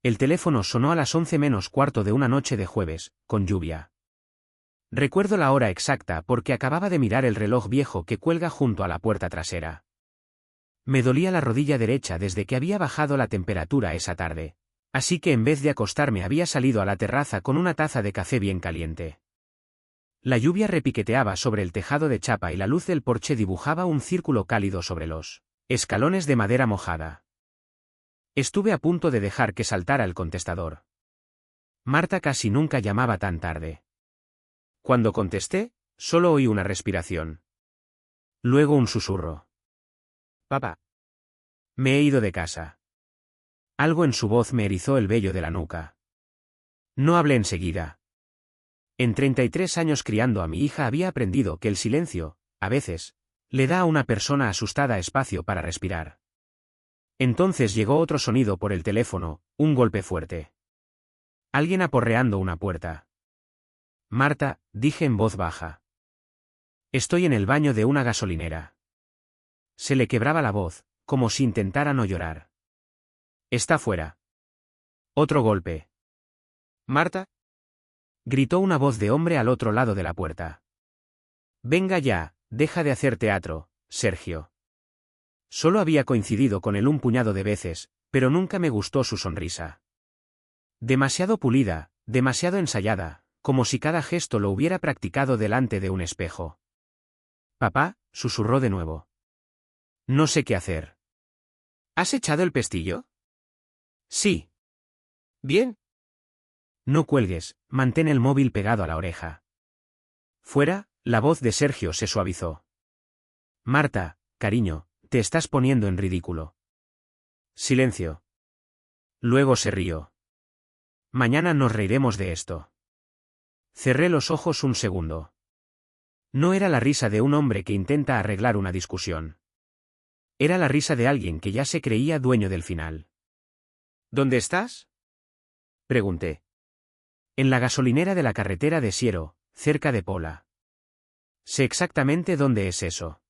El teléfono sonó a las 11 menos cuarto de una noche de jueves, con lluvia. Recuerdo la hora exacta porque acababa de mirar el reloj viejo que cuelga junto a la puerta trasera. Me dolía la rodilla derecha desde que había bajado la temperatura esa tarde, así que en vez de acostarme había salido a la terraza con una taza de café bien caliente. La lluvia repiqueteaba sobre el tejado de chapa y la luz del porche dibujaba un círculo cálido sobre los escalones de madera mojada. Estuve a punto de dejar que saltara el contestador. Marta casi nunca llamaba tan tarde. Cuando contesté, solo oí una respiración. Luego un susurro. «Papá. Me he ido de casa». Algo en su voz me erizó el vello de la nuca. No hablé enseguida. En 33 años criando a mi hija había aprendido que el silencio, a veces, le da a una persona asustada espacio para respirar. Entonces llegó otro sonido por el teléfono, un golpe fuerte. Alguien aporreando una puerta. «Marta», dije en voz baja. «Estoy en el baño de una gasolinera». Se le quebraba la voz, como si intentara no llorar. «Está fuera». Otro golpe. «Marta», gritó una voz de hombre al otro lado de la puerta. «Venga ya, deja de hacer teatro, Sergio». Solo había coincidido con él un puñado de veces, pero nunca me gustó su sonrisa. Demasiado pulida, demasiado ensayada, como si cada gesto lo hubiera practicado delante de un espejo. «Papá», susurró de nuevo. «No sé qué hacer». «¿Has echado el pestillo?» «Sí». «Bien». «No cuelgues, mantén el móvil pegado a la oreja». Fuera, la voz de Sergio se suavizó. «Marta, cariño, te estás poniendo en ridículo». Silencio. Luego se rió. «Mañana nos reiremos de esto». Cerré los ojos un segundo. No era la risa de un hombre que intenta arreglar una discusión. Era la risa de alguien que ya se creía dueño del final. «¿Dónde estás?», pregunté. «En la gasolinera de la carretera de Siero, cerca de Pola». «Sé exactamente dónde es eso».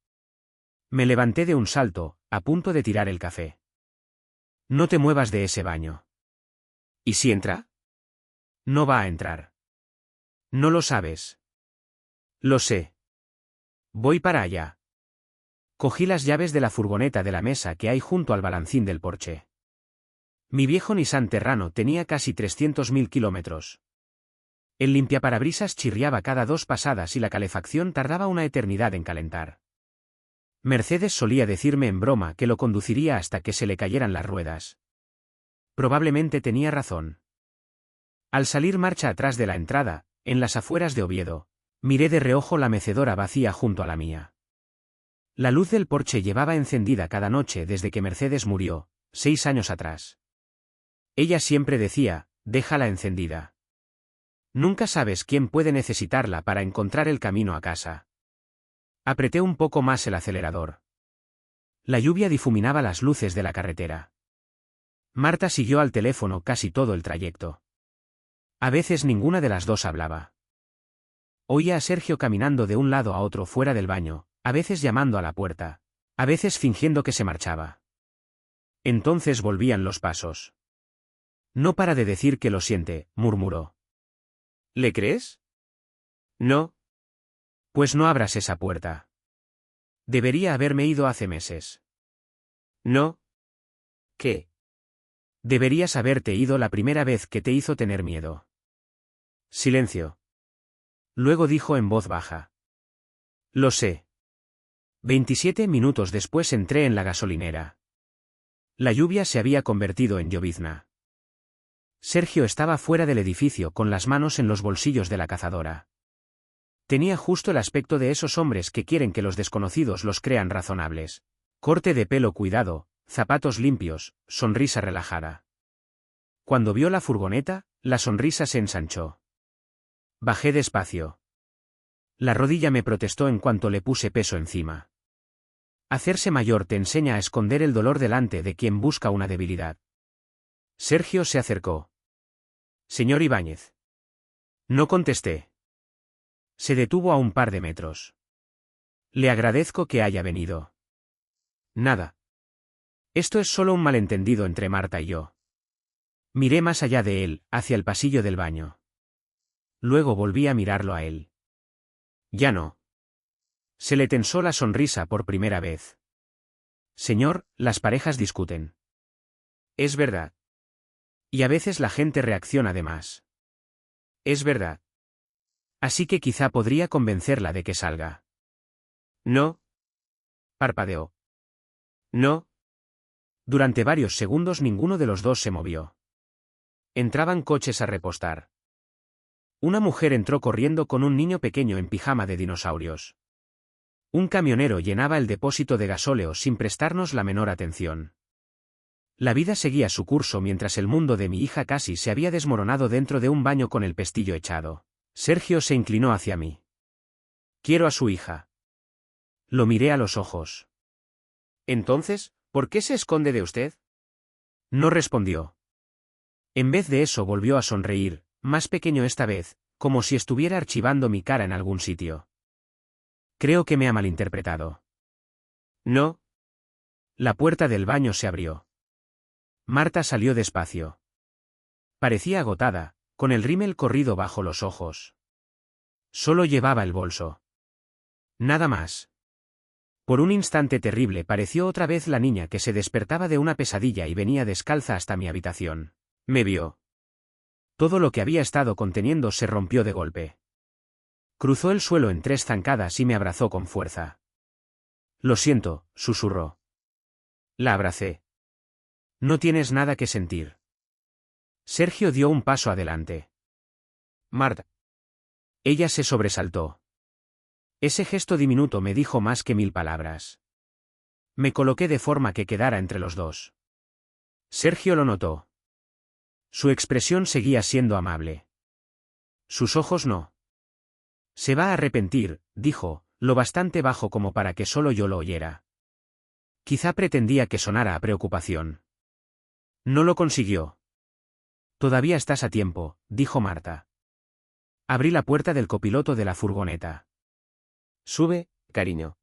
Me levanté de un salto, a punto de tirar el café. «No te muevas de ese baño». «¿Y si entra?». «No va a entrar». «No lo sabes». «Lo sé». «Voy para allá». Cogí las llaves de la furgoneta de la mesa que hay junto al balancín del porche. Mi viejo Nissan Terrano tenía casi 300.000 kilómetros. El limpiaparabrisas chirriaba cada 2 pasadas y la calefacción tardaba una eternidad en calentar. Mercedes solía decirme en broma que lo conduciría hasta que se le cayeran las ruedas. Probablemente tenía razón. Al salir marcha atrás de la entrada, en las afueras de Oviedo, miré de reojo la mecedora vacía junto a la mía. La luz del porche llevaba encendida cada noche desde que Mercedes murió, 6 años atrás. Ella siempre decía, déjala encendida. Nunca sabes quién puede necesitarla para encontrar el camino a casa. Apreté un poco más el acelerador. La lluvia difuminaba las luces de la carretera. Marta siguió al teléfono casi todo el trayecto. A veces ninguna de las dos hablaba. Oía a Sergio caminando de un lado a otro fuera del baño, a veces llamando a la puerta, a veces fingiendo que se marchaba. Entonces volvían los pasos. «No para de decir que lo siente», murmuró. «¿Le crees?». «No». «Pues no abras esa puerta». «Debería haberme ido hace meses». «No». «¿Qué?». «Deberías haberte ido la primera vez que te hizo tener miedo». Silencio. Luego dijo en voz baja. «Lo sé». 27 minutos después entré en la gasolinera. La lluvia se había convertido en llovizna. Sergio estaba fuera del edificio con las manos en los bolsillos de la cazadora. Tenía justo el aspecto de esos hombres que quieren que los desconocidos los crean razonables. Corte de pelo cuidado, zapatos limpios, sonrisa relajada. Cuando vio la furgoneta, la sonrisa se ensanchó. Bajé despacio. La rodilla me protestó en cuanto le puse peso encima. Hacerse mayor te enseña a esconder el dolor delante de quien busca una debilidad. Sergio se acercó. «Señor Ibáñez». No contesté. Se detuvo a un par de metros. «Le agradezco que haya venido». «Nada. Esto es solo un malentendido entre Marta y yo». Miré más allá de él, hacia el pasillo del baño. Luego volví a mirarlo a él. Ya no. Se le tensó la sonrisa por primera vez. Señor, las parejas discuten. Es verdad. Y a veces la gente reacciona de más. Es verdad. Así que quizá podría convencerla de que salga. No. Parpadeó. No. Durante varios segundos ninguno de los dos se movió. Entraban coches a repostar. Una mujer entró corriendo con un niño pequeño en pijama de dinosaurios. Un camionero llenaba el depósito de gasóleo sin prestarnos la menor atención. La vida seguía su curso mientras el mundo de mi hija casi se había desmoronado dentro de un baño con el pestillo echado. Sergio se inclinó hacia mí. Quiero a su hija. Lo miré a los ojos. Entonces, ¿por qué se esconde de usted? No respondió. En vez de eso volvió a sonreír, más pequeño esta vez, como si estuviera archivando mi cara en algún sitio. Creo que me ha malinterpretado. No. La puerta del baño se abrió. Marta salió despacio. Parecía agotada, con el rímel corrido bajo los ojos. Solo llevaba el bolso. Nada más. Por un instante terrible pareció otra vez la niña que se despertaba de una pesadilla y venía descalza hasta mi habitación. Me vio. Todo lo que había estado conteniendo se rompió de golpe. Cruzó el suelo en 3 zancadas y me abrazó con fuerza. Lo siento, susurró. La abracé. No tienes nada que sentir. Sergio dio un paso adelante. Marta. Ella se sobresaltó. Ese gesto diminuto me dijo más que 1000 palabras. Me coloqué de forma que quedara entre los dos. Sergio lo notó. Su expresión seguía siendo amable. Sus ojos no. Se va a arrepentir, dijo, lo bastante bajo como para que solo yo lo oyera. Quizá pretendía que sonara a preocupación. No lo consiguió. Todavía estás a tiempo, dijo Marta. Abrí la puerta del copiloto de la furgoneta. Sube, cariño.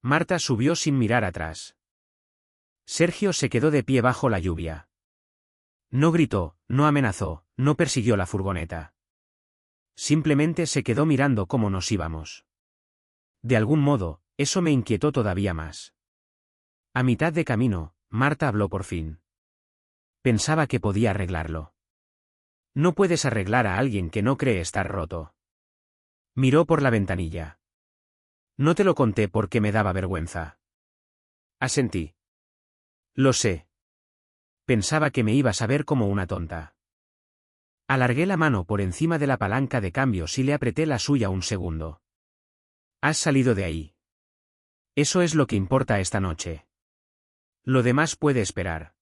Marta subió sin mirar atrás. Sergio se quedó de pie bajo la lluvia. No gritó, no amenazó, no persiguió la furgoneta. Simplemente se quedó mirando cómo nos íbamos. De algún modo, eso me inquietó todavía más. A mitad de camino, Marta habló por fin. Pensaba que podía arreglarlo. No puedes arreglar a alguien que no cree estar roto. Miró por la ventanilla. No te lo conté porque me daba vergüenza. Asentí. Lo sé. Pensaba que me ibas a ver como una tonta. Alargué la mano por encima de la palanca de cambios y le apreté la suya un segundo. Has salido de ahí. Eso es lo que importa esta noche. Lo demás puede esperar.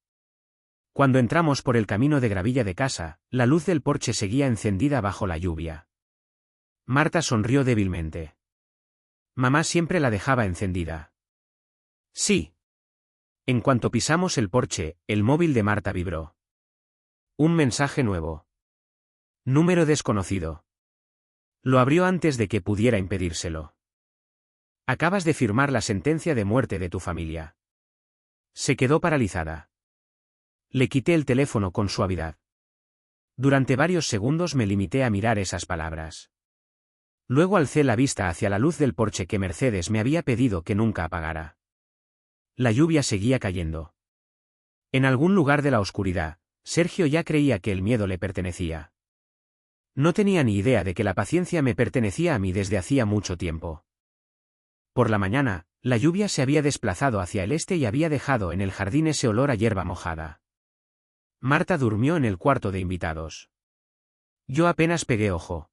Cuando entramos por el camino de gravilla de casa, la luz del porche seguía encendida bajo la lluvia. Marta sonrió débilmente. Mamá siempre la dejaba encendida. Sí. En cuanto pisamos el porche, el móvil de Marta vibró. Un mensaje nuevo. Número desconocido. Lo abrió antes de que pudiera impedírselo. Acabas de firmar la sentencia de muerte de tu familia. Se quedó paralizada. Le quité el teléfono con suavidad. Durante varios segundos me limité a mirar esas palabras. Luego alcé la vista hacia la luz del porche que Mercedes me había pedido que nunca apagara. La lluvia seguía cayendo. En algún lugar de la oscuridad, Sergio ya creía que el miedo le pertenecía. No tenía ni idea de que la paciencia me pertenecía a mí desde hacía mucho tiempo. Por la mañana, la lluvia se había desplazado hacia el este y había dejado en el jardín ese olor a hierba mojada. Marta durmió en el cuarto de invitados. Yo apenas pegué ojo.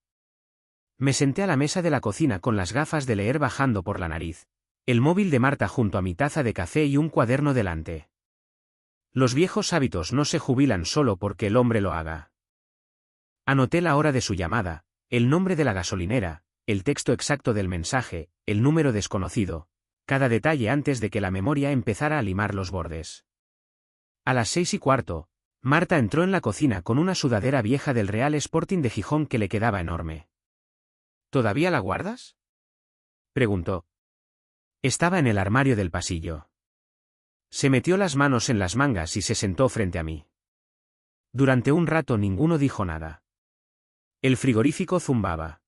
Me senté a la mesa de la cocina con las gafas de leer bajando por la nariz. El móvil de Marta junto a mi taza de café y un cuaderno delante. Los viejos hábitos no se jubilan solo porque el hombre lo haga. Anoté la hora de su llamada, el nombre de la gasolinera, el texto exacto del mensaje, el número desconocido, cada detalle antes de que la memoria empezara a limar los bordes. A las 6:15, Marta entró en la cocina con una sudadera vieja del Real Sporting de Gijón que le quedaba enorme. ¿Todavía la guardas?, preguntó. Estaba en el armario del pasillo. Se metió las manos en las mangas y se sentó frente a mí. Durante un rato ninguno dijo nada. El frigorífico zumbaba.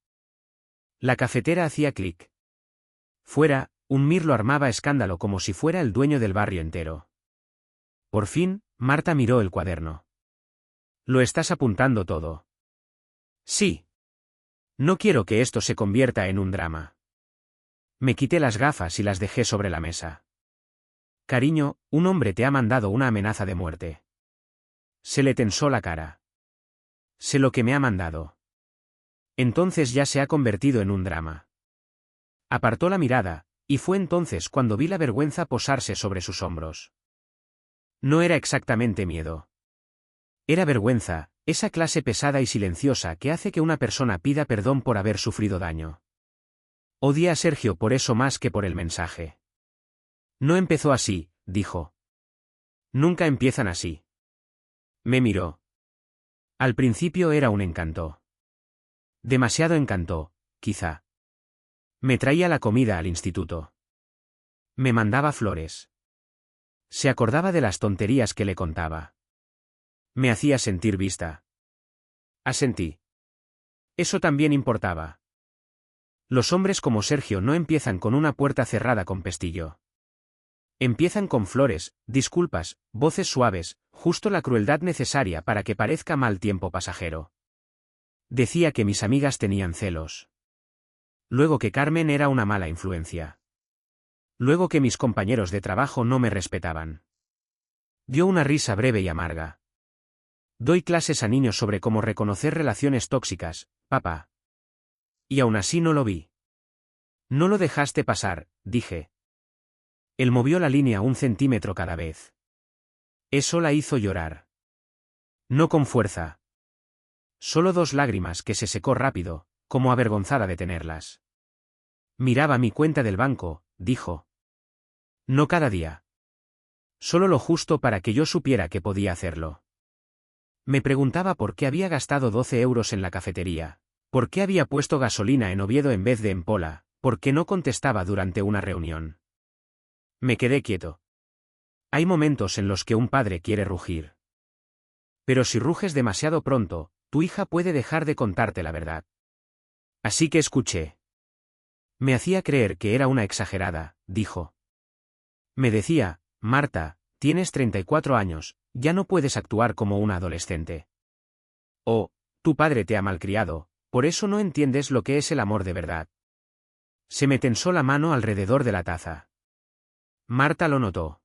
La cafetera hacía clic. Fuera, un mirlo armaba escándalo como si fuera el dueño del barrio entero. Por fin, Marta miró el cuaderno. ¿Lo estás apuntando todo? Sí. No quiero que esto se convierta en un drama. Me quité las gafas y las dejé sobre la mesa. Cariño, un hombre te ha mandado una amenaza de muerte. Se le tensó la cara. Sé lo que me ha mandado. Entonces ya se ha convertido en un drama. Apartó la mirada, y fue entonces cuando vi la vergüenza posarse sobre sus hombros. No era exactamente miedo. Era vergüenza, esa clase pesada y silenciosa que hace que una persona pida perdón por haber sufrido daño. Odié a Sergio por eso más que por el mensaje. No empezó así, dijo. Nunca empiezan así. Me miró. Al principio era un encanto. Demasiado encanto, quizá. Me traía la comida al instituto. Me mandaba flores. Se acordaba de las tonterías que le contaba. Me hacía sentir vista. Asentí. Eso también importaba. Los hombres como Sergio no empiezan con una puerta cerrada con pestillo. Empiezan con flores, disculpas, voces suaves, justo la crueldad necesaria para que parezca mal tiempo pasajero. Decía que mis amigas tenían celos. Luego que Carmen era una mala influencia. Luego que mis compañeros de trabajo no me respetaban. Dio una risa breve y amarga. Doy clases a niños sobre cómo reconocer relaciones tóxicas, papá. Y aún así no lo vi. No lo dejaste pasar, dije. Él movió la línea 1 centímetro cada vez. Eso la hizo llorar. No con fuerza. Solo 2 lágrimas que se secó rápido, como avergonzada de tenerlas. Miraba mi cuenta del banco, dijo. No cada día. Solo lo justo para que yo supiera que podía hacerlo. Me preguntaba por qué había gastado 12 euros en la cafetería, por qué había puesto gasolina en Oviedo en vez de en Pola, por qué no contestaba durante una reunión. Me quedé quieto. Hay momentos en los que un padre quiere rugir. Pero si ruges demasiado pronto, tu hija puede dejar de contarte la verdad. Así que escuché. Me hacía creer que era una exagerada, dijo. Me decía, Marta, tienes 34 años, ya no puedes actuar como una adolescente. O, tu padre te ha malcriado, por eso no entiendes lo que es el amor de verdad. Se me tensó la mano alrededor de la taza. Marta lo notó.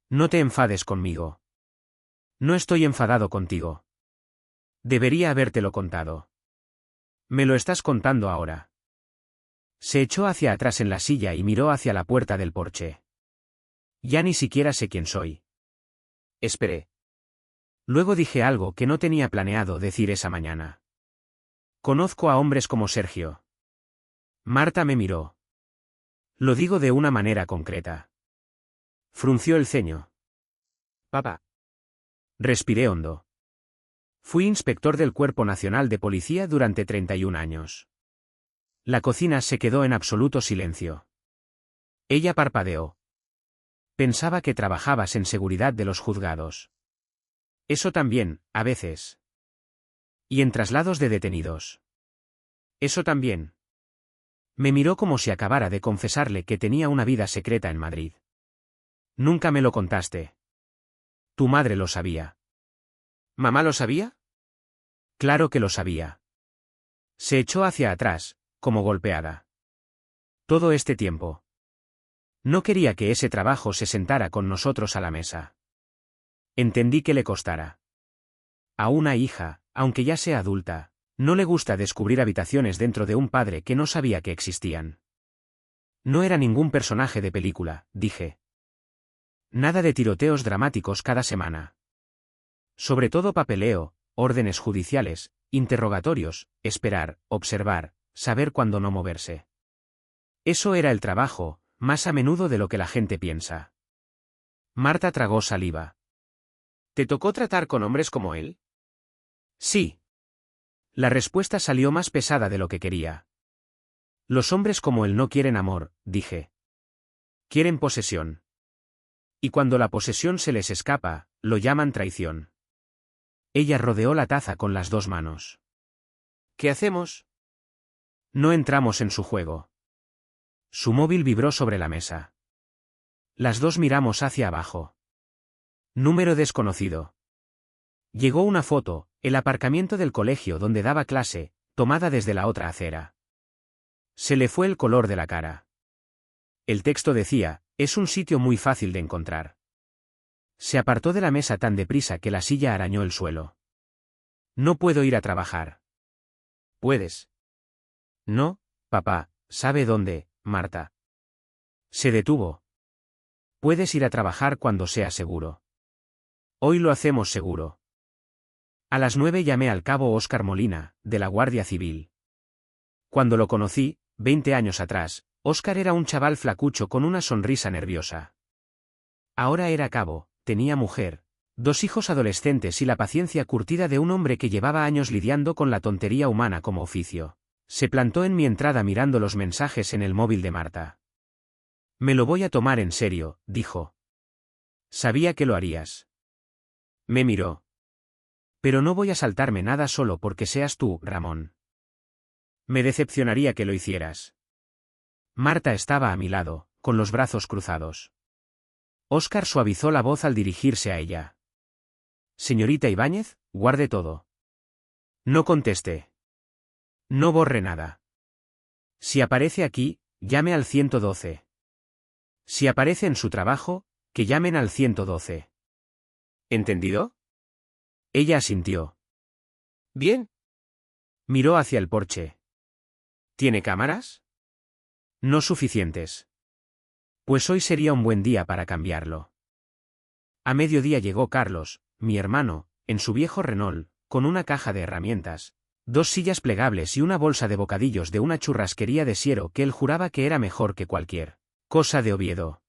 No te enfades conmigo. No estoy enfadado contigo. Debería habértelo contado. Me lo estás contando ahora. Se echó hacia atrás en la silla y miró hacia la puerta del porche. Ya ni siquiera sé quién soy. Esperé. Luego dije algo que no tenía planeado decir esa mañana. Conozco a hombres como Sergio. Marta me miró. Lo digo de una manera concreta. Frunció el ceño. Papá. Respiré hondo. Fui inspector del Cuerpo Nacional de Policía durante 31 años. La cocina se quedó en absoluto silencio. Ella parpadeó. Pensaba que trabajabas en seguridad de los juzgados. Eso también, a veces. Y en traslados de detenidos. Eso también. Me miró como si acabara de confesarle que tenía una vida secreta en Madrid. Nunca me lo contaste. Tu madre lo sabía. ¿Mamá lo sabía? Claro que lo sabía. Se echó hacia atrás, como golpeada. Todo este tiempo. No quería que ese trabajo se sentara con nosotros a la mesa. Entendí que le costara. A una hija, aunque ya sea adulta, no le gusta descubrir habitaciones dentro de un padre que no sabía que existían. No era ningún personaje de película, dije. Nada de tiroteos dramáticos cada semana. Sobre todo papeleo, órdenes judiciales, interrogatorios, esperar, observar, saber cuándo no moverse. Eso era el trabajo, más a menudo de lo que la gente piensa. Marta tragó saliva. ¿Te tocó tratar con hombres como él? Sí. La respuesta salió más pesada de lo que quería. Los hombres como él no quieren amor, dije. Quieren posesión. Y cuando la posesión se les escapa, lo llaman traición. Ella rodeó la taza con las dos manos. ¿Qué hacemos? No entramos en su juego. Su móvil vibró sobre la mesa. Las dos miramos hacia abajo. Número desconocido. Llegó una foto, el aparcamiento del colegio donde daba clase, tomada desde la otra acera. Se le fue el color de la cara. El texto decía, es un sitio muy fácil de encontrar. Se apartó de la mesa tan deprisa que la silla arañó el suelo. No puedo ir a trabajar. Puedes. No, papá, ¿sabe dónde, Marta? Se detuvo. Puedes ir a trabajar cuando sea seguro. Hoy lo hacemos seguro. A las 9 llamé al cabo Óscar Molina, de la Guardia Civil. Cuando lo conocí, 20 años atrás, Óscar era un chaval flacucho con una sonrisa nerviosa. Ahora era cabo, tenía mujer, 2 hijos adolescentes y la paciencia curtida de un hombre que llevaba años lidiando con la tontería humana como oficio. Se plantó en mi entrada mirando los mensajes en el móvil de Marta. Me lo voy a tomar en serio, dijo. Sabía que lo harías. Me miró. Pero no voy a saltarme nada solo porque seas tú, Ramón. Me decepcionaría que lo hicieras. Marta estaba a mi lado, con los brazos cruzados. Óscar suavizó la voz al dirigirse a ella. Señorita Ibáñez, guarde todo. No conteste. No borre nada. Si aparece aquí, llame al 112. Si aparece en su trabajo, que llamen al 112. ¿Entendido? Ella asintió. Bien. Miró hacia el porche. ¿Tiene cámaras? No suficientes. Pues hoy sería un buen día para cambiarlo. A mediodía llegó Carlos, mi hermano, en su viejo Renault, con una caja de herramientas, 2 sillas plegables y una bolsa de bocadillos de una churrasquería de Siero que él juraba que era mejor que cualquier cosa de Oviedo.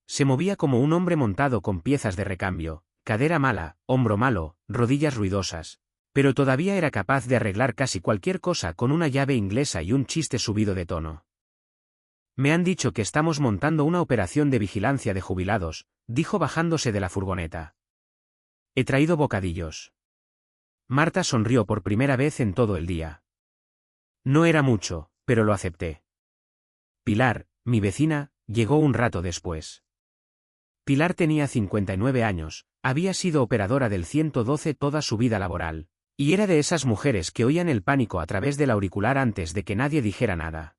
Se movía como un hombre montado con piezas de recambio, cadera mala, hombro malo, rodillas ruidosas, pero todavía era capaz de arreglar casi cualquier cosa con una llave inglesa y un chiste subido de tono. Me han dicho que estamos montando una operación de vigilancia de jubilados, dijo bajándose de la furgoneta. He traído bocadillos. Marta sonrió por primera vez en todo el día. No era mucho, pero lo acepté. Pilar, mi vecina, llegó un rato después. Pilar tenía 59 años, había sido operadora del 112 toda su vida laboral, y era de esas mujeres que oían el pánico a través del auricular antes de que nadie dijera nada.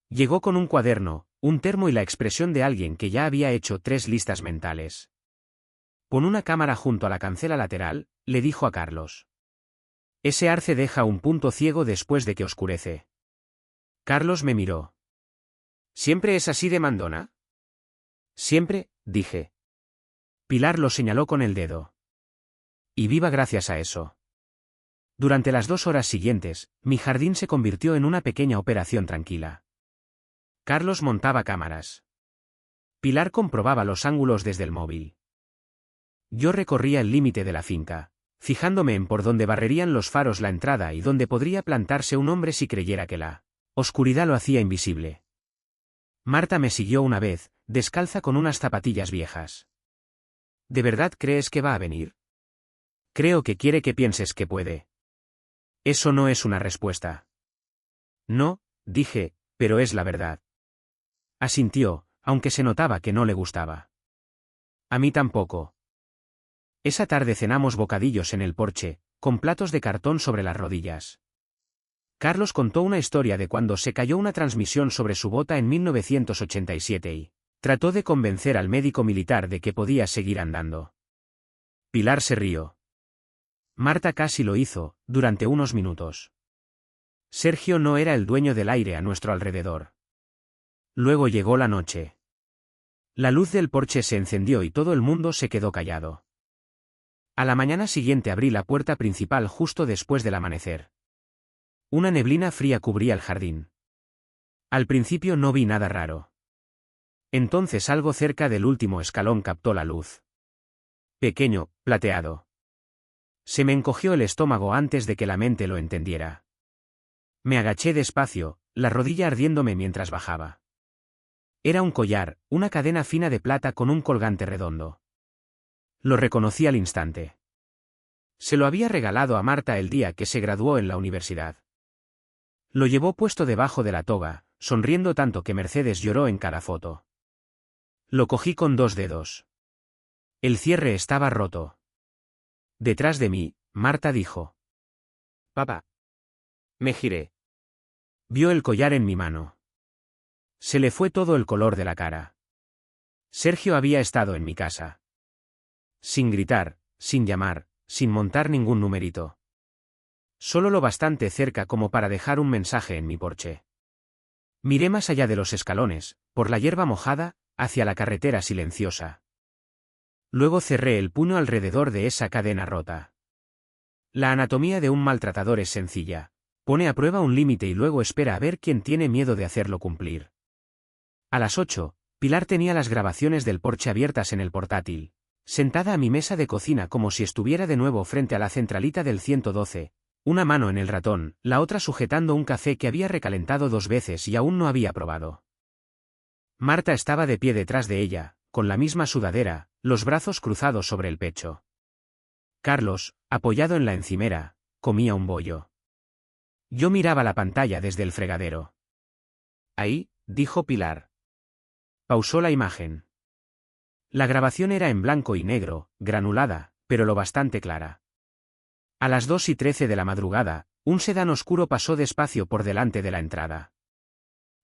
Llegó con un cuaderno, un termo y la expresión de alguien que ya había hecho 3 listas mentales. Pon una cámara junto a la cancela lateral, le dijo a Carlos. Ese arce deja un punto ciego después de que oscurece. Carlos me miró. ¿Siempre es así de mandona? Siempre, dije. Pilar lo señaló con el dedo. Y viva gracias a eso. Durante las 2 horas siguientes, mi jardín se convirtió en una pequeña operación tranquila. Carlos montaba cámaras. Pilar comprobaba los ángulos desde el móvil. Yo recorría el límite de la finca, fijándome en por dónde barrerían los faros la entrada y dónde podría plantarse un hombre si creyera que la oscuridad lo hacía invisible. Marta me siguió una vez, descalza con unas zapatillas viejas. ¿De verdad crees que va a venir? Creo que quiere que pienses que puede. Eso no es una respuesta. No, dije, pero es la verdad. Asintió, aunque se notaba que no le gustaba. A mí tampoco. Esa tarde cenamos bocadillos en el porche, con platos de cartón sobre las rodillas. Carlos contó una historia de cuando se cayó una transmisión sobre su bota en 1987 y trató de convencer al médico militar de que podía seguir andando. Pilar se rió. Marta casi lo hizo, durante unos minutos. Sergio no era el dueño del aire a nuestro alrededor. Luego llegó la noche. La luz del porche se encendió y todo el mundo se quedó callado. A la mañana siguiente abrí la puerta principal justo después del amanecer. Una neblina fría cubría el jardín. Al principio no vi nada raro. Entonces algo cerca del último escalón captó la luz. Pequeño, plateado. Se me encogió el estómago antes de que la mente lo entendiera. Me agaché despacio, la rodilla ardiéndome mientras bajaba. Era un collar, una cadena fina de plata con un colgante redondo. Lo reconocí al instante. Se lo había regalado a Marta el día que se graduó en la universidad. Lo llevó puesto debajo de la toga, sonriendo tanto que Mercedes lloró en cada foto. Lo cogí con 2 dedos. El cierre estaba roto. Detrás de mí, Marta dijo: Papá. Me giré. Vio el collar en mi mano. Se le fue todo el color de la cara. Sergio había estado en mi casa. Sin gritar, sin llamar, sin montar ningún numerito. Solo lo bastante cerca como para dejar un mensaje en mi porche. Miré más allá de los escalones, por la hierba mojada, hacia la carretera silenciosa. Luego cerré el puño alrededor de esa cadena rota. La anatomía de un maltratador es sencilla. Pone a prueba un límite y luego espera a ver quién tiene miedo de hacerlo cumplir. A las 8, Pilar tenía las grabaciones del porche abiertas en el portátil, sentada a mi mesa de cocina como si estuviera de nuevo frente a la centralita del 112, una mano en el ratón, la otra sujetando un café que había recalentado 2 veces y aún no había probado. Marta estaba de pie detrás de ella, con la misma sudadera, los brazos cruzados sobre el pecho. Carlos, apoyado en la encimera, comía un bollo. Yo miraba la pantalla desde el fregadero. Ahí, dijo Pilar. Pausó la imagen. La grabación era en blanco y negro, granulada, pero lo bastante clara. A las 2:13 de la madrugada, un sedán oscuro pasó despacio por delante de la entrada.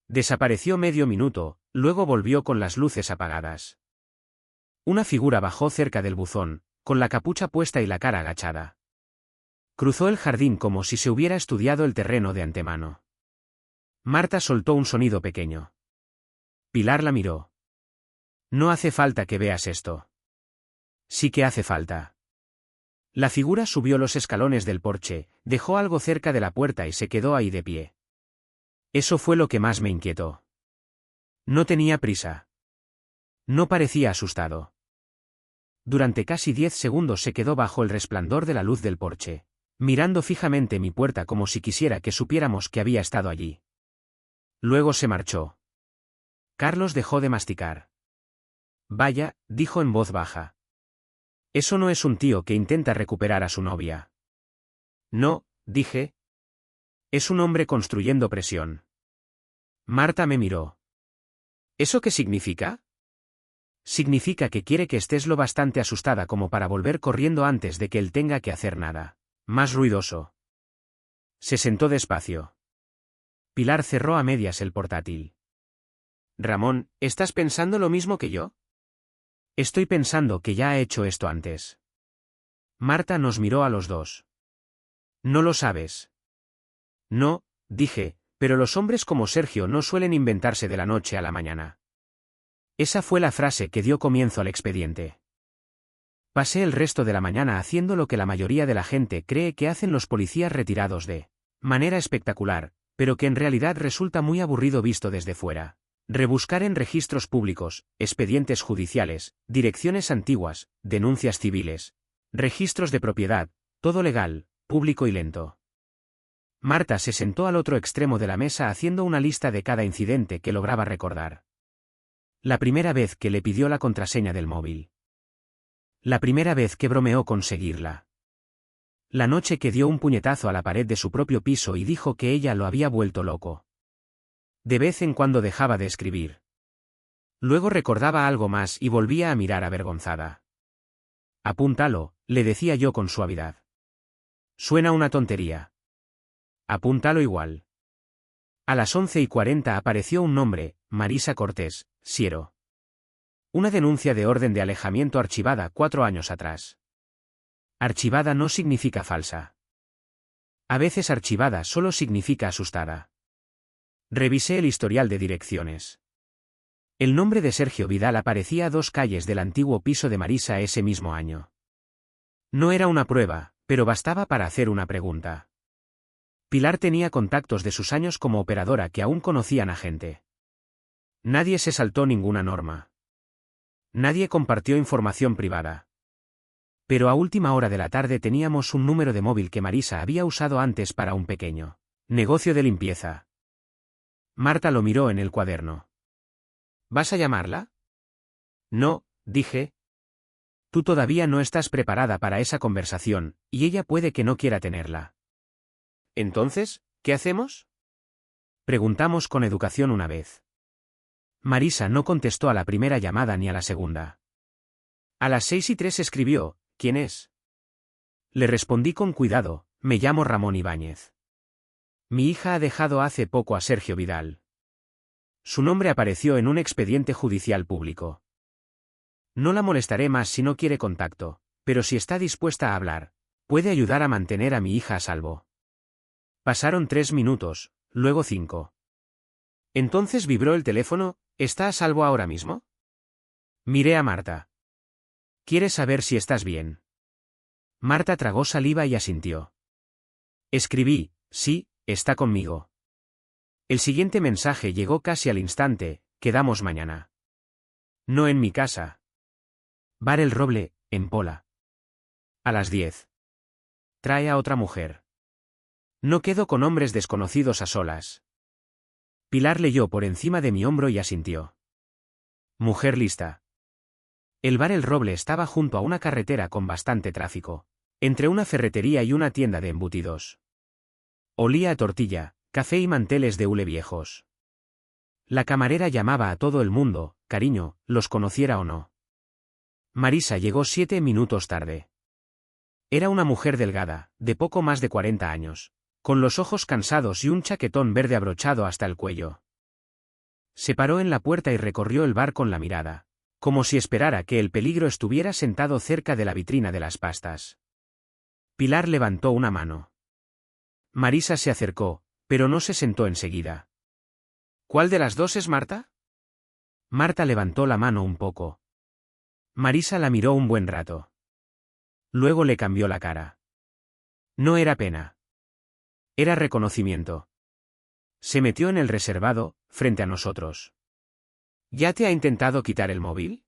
Desapareció medio minuto, luego volvió con las luces apagadas. Una figura bajó cerca del buzón, con la capucha puesta y la cara agachada. Cruzó el jardín como si se hubiera estudiado el terreno de antemano. Marta soltó un sonido pequeño. Pilar la miró. No hace falta que veas esto. Sí que hace falta. La figura subió los escalones del porche, dejó algo cerca de la puerta y se quedó ahí de pie. Eso fue lo que más me inquietó. No tenía prisa. No parecía asustado. Durante casi 10 segundos se quedó bajo el resplandor de la luz del porche, mirando fijamente mi puerta como si quisiera que supiéramos que había estado allí. Luego se marchó. Carlos dejó de masticar. Vaya, dijo en voz baja. Eso no es un tío que intenta recuperar a su novia. No, dije. Es un hombre construyendo presión. Marta me miró. ¿Eso qué significa? Significa que quiere que estés lo bastante asustada como para volver corriendo antes de que él tenga que hacer nada. Más ruidoso. Se sentó despacio. Pilar cerró a medias el portátil. Ramón, ¿estás pensando lo mismo que yo? Estoy pensando que ya ha hecho esto antes. Marta nos miró a los dos. ¿No lo sabes? No, dije, pero los hombres como Sergio no suelen inventarse de la noche a la mañana. Esa fue la frase que dio comienzo al expediente. Pasé el resto de la mañana haciendo lo que la mayoría de la gente cree que hacen los policías retirados de manera espectacular, pero que en realidad resulta muy aburrido visto desde fuera. Rebuscar en registros públicos, expedientes judiciales, direcciones antiguas, denuncias civiles, registros de propiedad, todo legal, público y lento. Marta se sentó al otro extremo de la mesa haciendo una lista de cada incidente que lograba recordar. La primera vez que le pidió la contraseña del móvil. La primera vez que bromeó con seguirla. La noche que dio un puñetazo a la pared de su propio piso y dijo que ella lo había vuelto loco. De vez en cuando dejaba de escribir. Luego recordaba algo más y volvía a mirar avergonzada. Apúntalo, le decía yo con suavidad. Suena una tontería. Apúntalo igual. A las 11:40 apareció un nombre, Marisa Cortés, Siero. Una denuncia de orden de alejamiento archivada 4 años atrás. Archivada no significa falsa. A veces archivada solo significa asustada. Revisé el historial de direcciones. El nombre de Sergio Vidal aparecía a 2 calles del antiguo piso de Marisa ese mismo año. No era una prueba, pero bastaba para hacer una pregunta. Pilar tenía contactos de sus años como operadora que aún conocían a gente. Nadie se saltó ninguna norma. Nadie compartió información privada. Pero a última hora de la tarde teníamos un número de móvil que Marisa había usado antes para un pequeño negocio de limpieza. Marta lo miró en el cuaderno. ¿Vas a llamarla? No, dije. Tú todavía no estás preparada para esa conversación, y ella puede que no quiera tenerla. Entonces, ¿qué hacemos? Preguntamos con educación una vez. Marisa no contestó a la primera llamada ni a la segunda. A las 6:03 escribió, ¿quién es? Le respondí con cuidado, me llamo Ramón Ibáñez. Mi hija ha dejado hace poco a Sergio Vidal. Su nombre apareció en un expediente judicial público. No la molestaré más si no quiere contacto, pero si está dispuesta a hablar, puede ayudar a mantener a mi hija a salvo. Pasaron 3 minutos, luego 5. Entonces vibró el teléfono, ¿está a salvo ahora mismo? Miré a Marta. ¿Quieres saber si estás bien? Marta tragó saliva y asintió. Escribí, sí, está conmigo. El siguiente mensaje llegó casi al instante, quedamos mañana. No en mi casa. Bar El Roble, en Pola. A las 10. Trae a otra mujer. No quedo con hombres desconocidos a solas. Pilar leyó por encima de mi hombro y asintió. Mujer lista. El bar El Roble estaba junto a una carretera con bastante tráfico, entre una ferretería y una tienda de embutidos. Olía a tortilla, café y manteles de hule viejos. La camarera llamaba a todo el mundo, cariño, los conociera o no. Marisa llegó 7 minutos tarde. Era una mujer delgada, de poco más de 40 años, con los ojos cansados y un chaquetón verde abrochado hasta el cuello. Se paró en la puerta y recorrió el bar con la mirada, como si esperara que el peligro estuviera sentado cerca de la vitrina de las pastas. Pilar levantó una mano. Marisa se acercó, pero no se sentó enseguida. ¿Cuál de las dos es Marta? Marta levantó la mano un poco. Marisa la miró un buen rato. Luego le cambió la cara. No era pena. Era reconocimiento. Se metió en el reservado, frente a nosotros. ¿Ya te ha intentado quitar el móvil?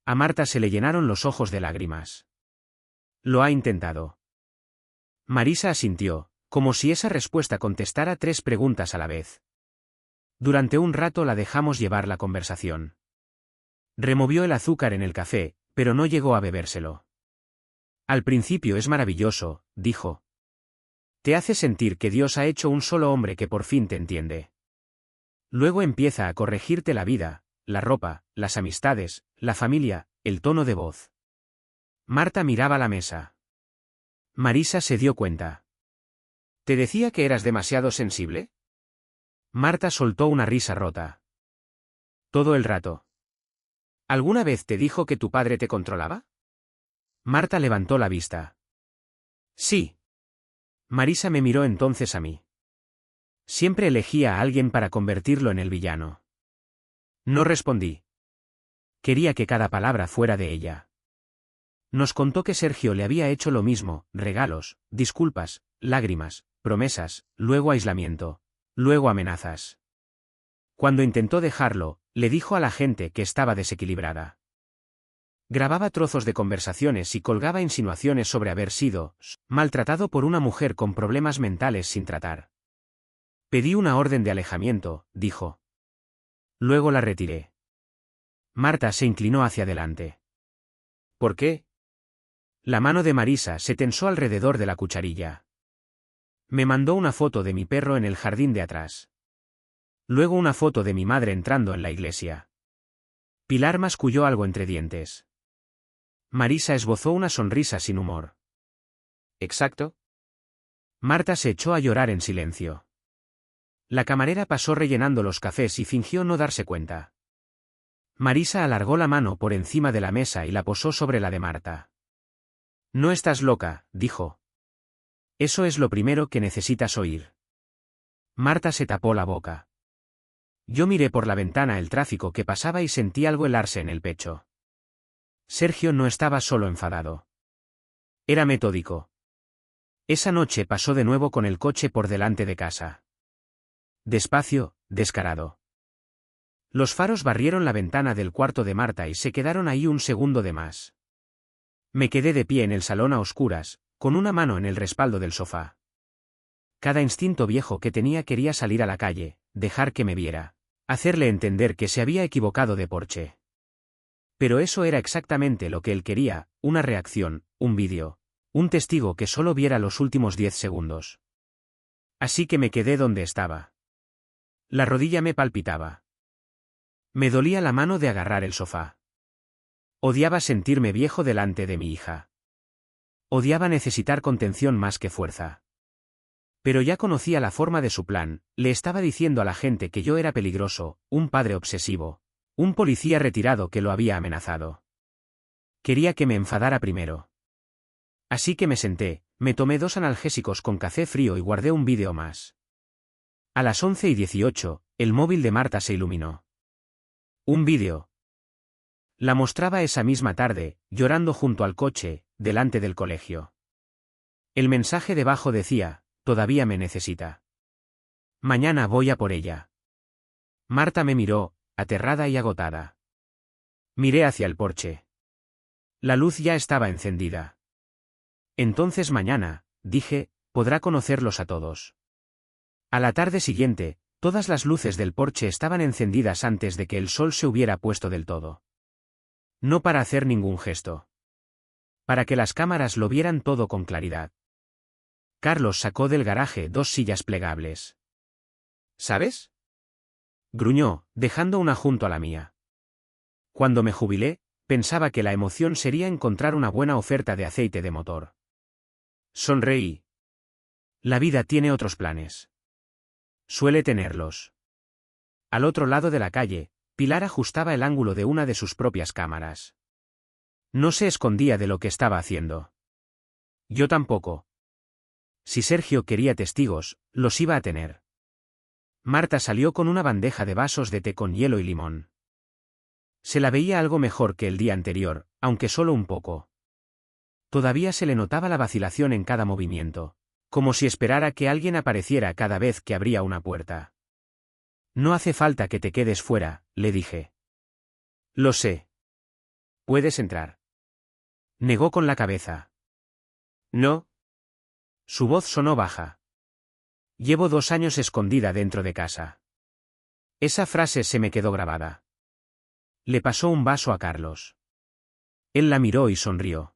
A Marta se le llenaron los ojos de lágrimas. Lo ha intentado. Marisa asintió, como si esa respuesta contestara 3 preguntas a la vez. Durante un rato la dejamos llevar la conversación. Removió el azúcar en el café, pero no llegó a bebérselo. Al principio es maravilloso, dijo. Te hace sentir que Dios ha hecho un solo hombre que por fin te entiende. Luego empieza a corregirte la vida, la ropa, las amistades, la familia, el tono de voz. Marta miraba la mesa. Marisa se dio cuenta. ¿Te decía que eras demasiado sensible? Marta soltó una risa rota. Todo el rato. ¿Alguna vez te dijo que tu padre te controlaba? Marta levantó la vista. Sí. Marisa me miró entonces a mí. Siempre elegía a alguien para convertirlo en el villano. No respondí. Quería que cada palabra fuera de ella. Nos contó que Sergio le había hecho lo mismo, regalos, disculpas, lágrimas, promesas, luego aislamiento, luego amenazas. Cuando intentó dejarlo, le dijo a la gente que estaba desequilibrada. Grababa trozos de conversaciones y colgaba insinuaciones sobre haber sido maltratado por una mujer con problemas mentales sin tratar. Pedí una orden de alejamiento, dijo. Luego la retiré. Marta se inclinó hacia adelante. ¿Por qué? La mano de Marisa se tensó alrededor de la cucharilla. Me mandó una foto de mi perro en el jardín de atrás. Luego una foto de mi madre entrando en la iglesia. Pilar masculló algo entre dientes. Marisa esbozó una sonrisa sin humor. ¿Exacto? Marta se echó a llorar en silencio. La camarera pasó rellenando los cafés y fingió no darse cuenta. Marisa alargó la mano por encima de la mesa y la posó sobre la de Marta. No estás loca, dijo. Eso es lo primero que necesitas oír. Marta se tapó la boca. Yo miré por la ventana el tráfico que pasaba y sentí algo helarse en el pecho. Sergio no estaba solo enfadado. Era metódico. Esa noche pasó de nuevo con el coche por delante de casa. Despacio, descarado. Los faros barrieron la ventana del cuarto de Marta y se quedaron ahí un segundo de más. Me quedé de pie en el salón a oscuras, con una mano en el respaldo del sofá. Cada instinto viejo que tenía quería salir a la calle, dejar que me viera, hacerle entender que se había equivocado de porche. Pero eso era exactamente lo que él quería, una reacción, un vídeo, un testigo que solo viera los últimos 10 segundos. Así que me quedé donde estaba. La rodilla me palpitaba. Me dolía la mano de agarrar el sofá. Odiaba sentirme viejo delante de mi hija. Odiaba necesitar contención más que fuerza. Pero ya conocía la forma de su plan, le estaba diciendo a la gente que yo era peligroso, un padre obsesivo, un policía retirado que lo había amenazado. Quería que me enfadara primero. Así que me senté, me tomé 2 analgésicos con café frío y guardé un vídeo más. A las 11:18, el móvil de Marta se iluminó. Un vídeo. La mostraba esa misma tarde, llorando junto al coche, delante del colegio. El mensaje debajo decía: todavía me necesita. Mañana voy a por ella. Marta me miró, aterrada y agotada. Miré hacia el porche. La luz ya estaba encendida. Entonces mañana, dije, podrá conocerlos a todos. A la tarde siguiente, todas las luces del porche estaban encendidas antes de que el sol se hubiera puesto del todo. No para hacer ningún gesto. Para que las cámaras lo vieran todo con claridad. Carlos sacó del garaje 2 sillas plegables. ¿Sabes?, gruñó, dejando una junto a la mía. Cuando me jubilé, pensaba que la emoción sería encontrar una buena oferta de aceite de motor. Sonreí. La vida tiene otros planes. Suele tenerlos. Al otro lado de la calle, Pilar ajustaba el ángulo de una de sus propias cámaras. No se escondía de lo que estaba haciendo. Yo tampoco. Si Sergio quería testigos, los iba a tener. Marta salió con una bandeja de vasos de té con hielo y limón. Se la veía algo mejor que el día anterior, aunque solo un poco. Todavía se le notaba la vacilación en cada movimiento, como si esperara que alguien apareciera cada vez que abría una puerta. No hace falta que te quedes fuera, le dije. Lo sé. Puedes entrar. Negó con la cabeza. No. Su voz sonó baja. Llevo 2 años escondida dentro de casa. Esa frase se me quedó grabada. Le pasó un vaso a Carlos. Él la miró y sonrió.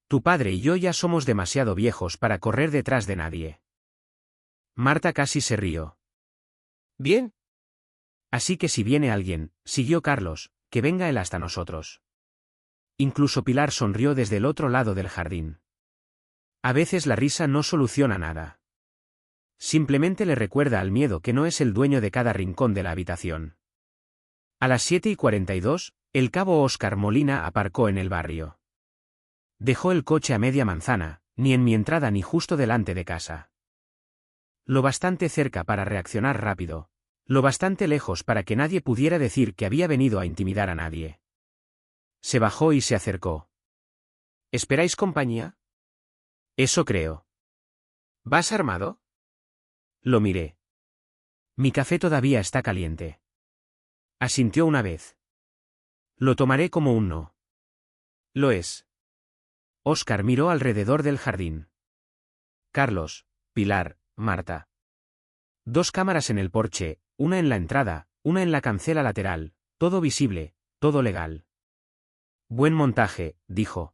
Tu padre y yo ya somos demasiado viejos para correr detrás de nadie. Marta casi se rió. Bien. Así que si viene alguien, siguió Carlos, que venga él hasta nosotros. Incluso Pilar sonrió desde el otro lado del jardín. A veces la risa no soluciona nada. Simplemente le recuerda al miedo que no es el dueño de cada rincón de la habitación. A las 7:42, el cabo Óscar Molina aparcó en el barrio. Dejó el coche a media manzana, ni en mi entrada ni justo delante de casa. Lo bastante cerca para reaccionar rápido, lo bastante lejos para que nadie pudiera decir que había venido a intimidar a nadie. Se bajó y se acercó. ¿Esperáis compañía? Eso creo. ¿Vas armado? Lo miré. Mi café todavía está caliente. Asintió una vez. Lo tomaré como un no. Lo es. Óscar miró alrededor del jardín. Carlos, Pilar, Marta. 2 cámaras en el porche, una en la entrada, una en la cancela lateral, todo visible, todo legal. Buen montaje, dijo.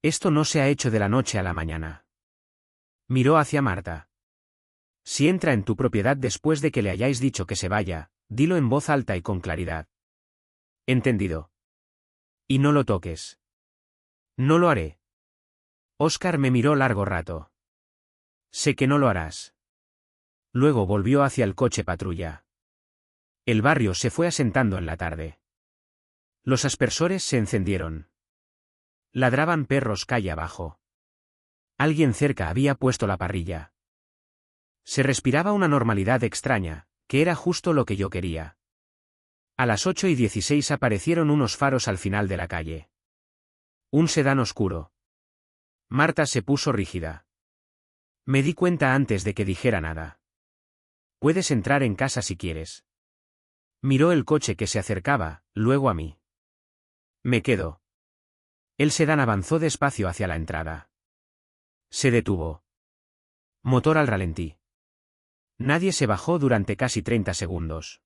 Esto no se ha hecho de la noche a la mañana. Miró hacia Marta. Si entra en tu propiedad después de que le hayáis dicho que se vaya, dilo en voz alta y con claridad. Entendido. Y no lo toques. No lo haré. Óscar me miró largo rato. Sé que no lo harás. Luego volvió hacia el coche patrulla. El barrio se fue asentando en la tarde. Los aspersores se encendieron. Ladraban perros calle abajo. Alguien cerca había puesto la parrilla. Se respiraba una normalidad extraña, que era justo lo que yo quería. A las 8:16 aparecieron unos faros al final de la calle. Un sedán oscuro. Marta se puso rígida. Me di cuenta antes de que dijera nada. Puedes entrar en casa si quieres. Miró el coche que se acercaba, luego a mí. Me quedo. El sedán avanzó despacio hacia la entrada. Se detuvo. Motor al ralentí. Nadie se bajó durante casi 30 segundos.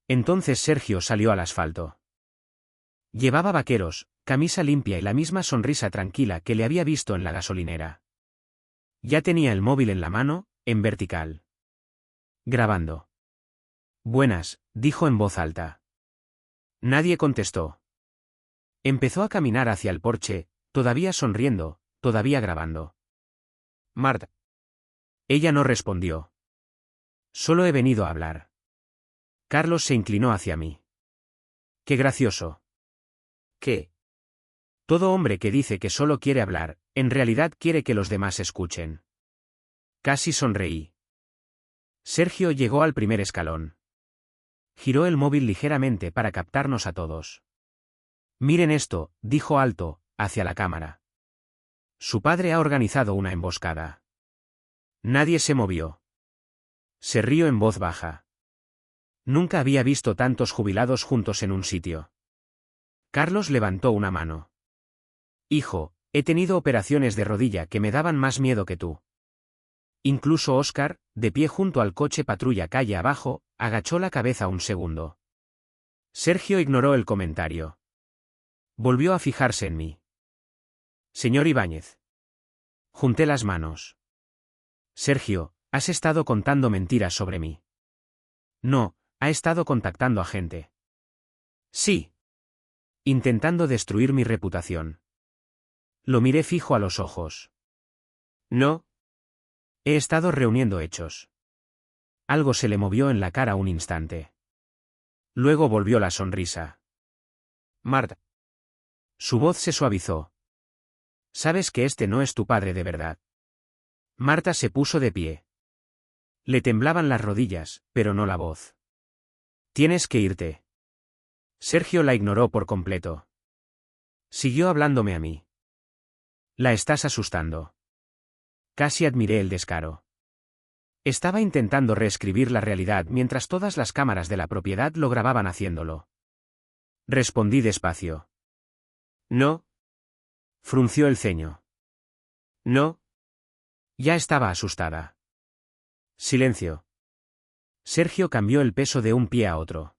Entonces Sergio salió al asfalto. Llevaba vaqueros, camisa limpia y la misma sonrisa tranquila que le había visto en la gasolinera. Ya tenía el móvil en la mano, en vertical. Grabando. Buenas, dijo en voz alta. Nadie contestó. Empezó a caminar hacia el porche, todavía sonriendo, todavía grabando. Marta. Ella no respondió. Solo he venido a hablar. Carlos se inclinó hacia mí. Qué gracioso. ¿Qué? Todo hombre que dice que solo quiere hablar, en realidad quiere que los demás escuchen. Casi sonreí. Sergio llegó al primer escalón. Giró el móvil ligeramente para captarnos a todos. Miren esto, dijo alto, hacia la cámara. Su padre ha organizado una emboscada. Nadie se movió. Se rió en voz baja. Nunca había visto tantos jubilados juntos en un sitio. Carlos levantó una mano. Hijo, he tenido operaciones de rodilla que me daban más miedo que tú. Incluso Óscar, de pie junto al coche patrulla calle abajo, agachó la cabeza un segundo. Sergio ignoró el comentario. Volvió a fijarse en mí. Señor Ibáñez. Junté las manos. Sergio, has estado contando mentiras sobre mí. No, ha estado contactando a gente. Sí. Intentando destruir mi reputación. Lo miré fijo a los ojos. No. He estado reuniendo hechos. Algo se le movió en la cara un instante. Luego volvió la sonrisa. Marta. Su voz se suavizó. Sabes que este no es tu padre de verdad. Marta se puso de pie. Le temblaban las rodillas, pero no la voz. Tienes que irte. Sergio la ignoró por completo. Siguió hablándome a mí. La estás asustando. Casi admiré el descaro. Estaba intentando reescribir la realidad mientras todas las cámaras de la propiedad lo grababan haciéndolo. Respondí despacio. No. Frunció el ceño. No. Ya estaba asustada. Silencio. Sergio cambió el peso de un pie a otro.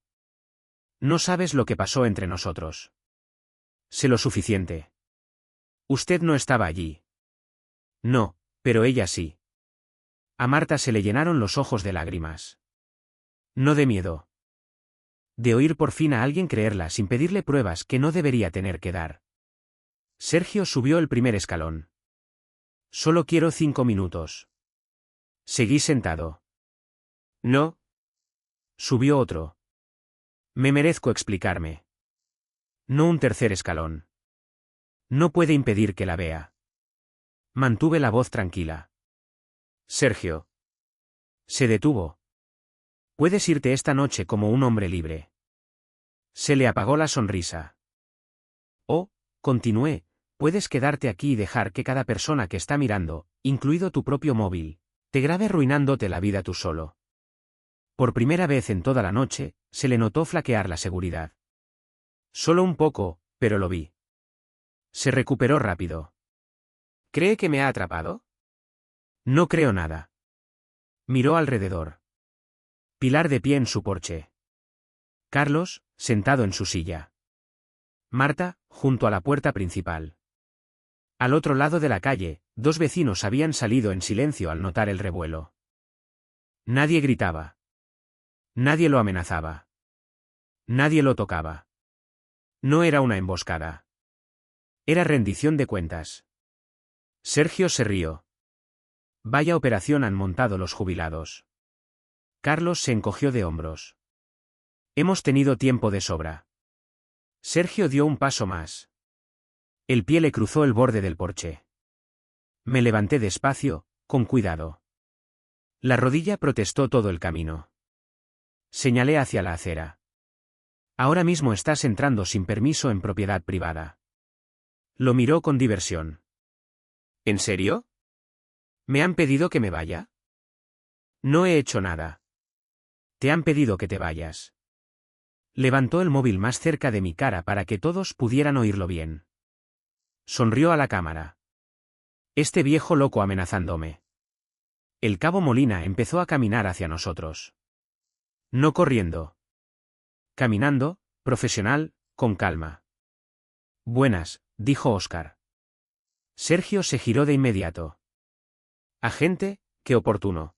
No sabes lo que pasó entre nosotros. Sé lo suficiente. Usted no estaba allí. No, pero ella sí. A Marta se le llenaron los ojos de lágrimas. No de miedo. De oír por fin a alguien creerla sin pedirle pruebas que no debería tener que dar. Sergio subió el primer escalón. Solo quiero 5 minutos. Seguí sentado. No. Subió otro. Me merezco explicarme. No un tercer escalón. No puede impedir que la vea. Mantuve la voz tranquila. Sergio. Se detuvo. Puedes irte esta noche como un hombre libre. Se le apagó la sonrisa. Oh, continué, puedes quedarte aquí y dejar que cada persona que está mirando, incluido tu propio móvil, te grabe arruinándote la vida tú solo. Por primera vez en toda la noche, se le notó flaquear la seguridad. Solo un poco, pero lo vi. Se recuperó rápido. ¿Cree que me ha atrapado? No creo nada. Miró alrededor. Pilar de pie en su porche. Carlos, sentado en su silla. Marta, junto a la puerta principal. Al otro lado de la calle, 2 vecinos habían salido en silencio al notar el revuelo. Nadie gritaba. Nadie lo amenazaba. Nadie lo tocaba. No era una emboscada. Era rendición de cuentas. Sergio se rió. Vaya operación han montado los jubilados. Carlos se encogió de hombros. Hemos tenido tiempo de sobra. Sergio dio un paso más. El pie le cruzó el borde del porche. Me levanté despacio, con cuidado. La rodilla protestó todo el camino. Señalé hacia la acera. Ahora mismo estás entrando sin permiso en propiedad privada. Lo miró con diversión. ¿En serio? ¿Me han pedido que me vaya? No he hecho nada. Te han pedido que te vayas. Levantó el móvil más cerca de mi cara para que todos pudieran oírlo bien. Sonrió a la cámara. Este viejo loco amenazándome. El cabo Molina empezó a caminar hacia nosotros. No corriendo. Caminando, profesional, con calma. Buenas, dijo Óscar. Sergio se giró de inmediato. Agente, qué oportuno.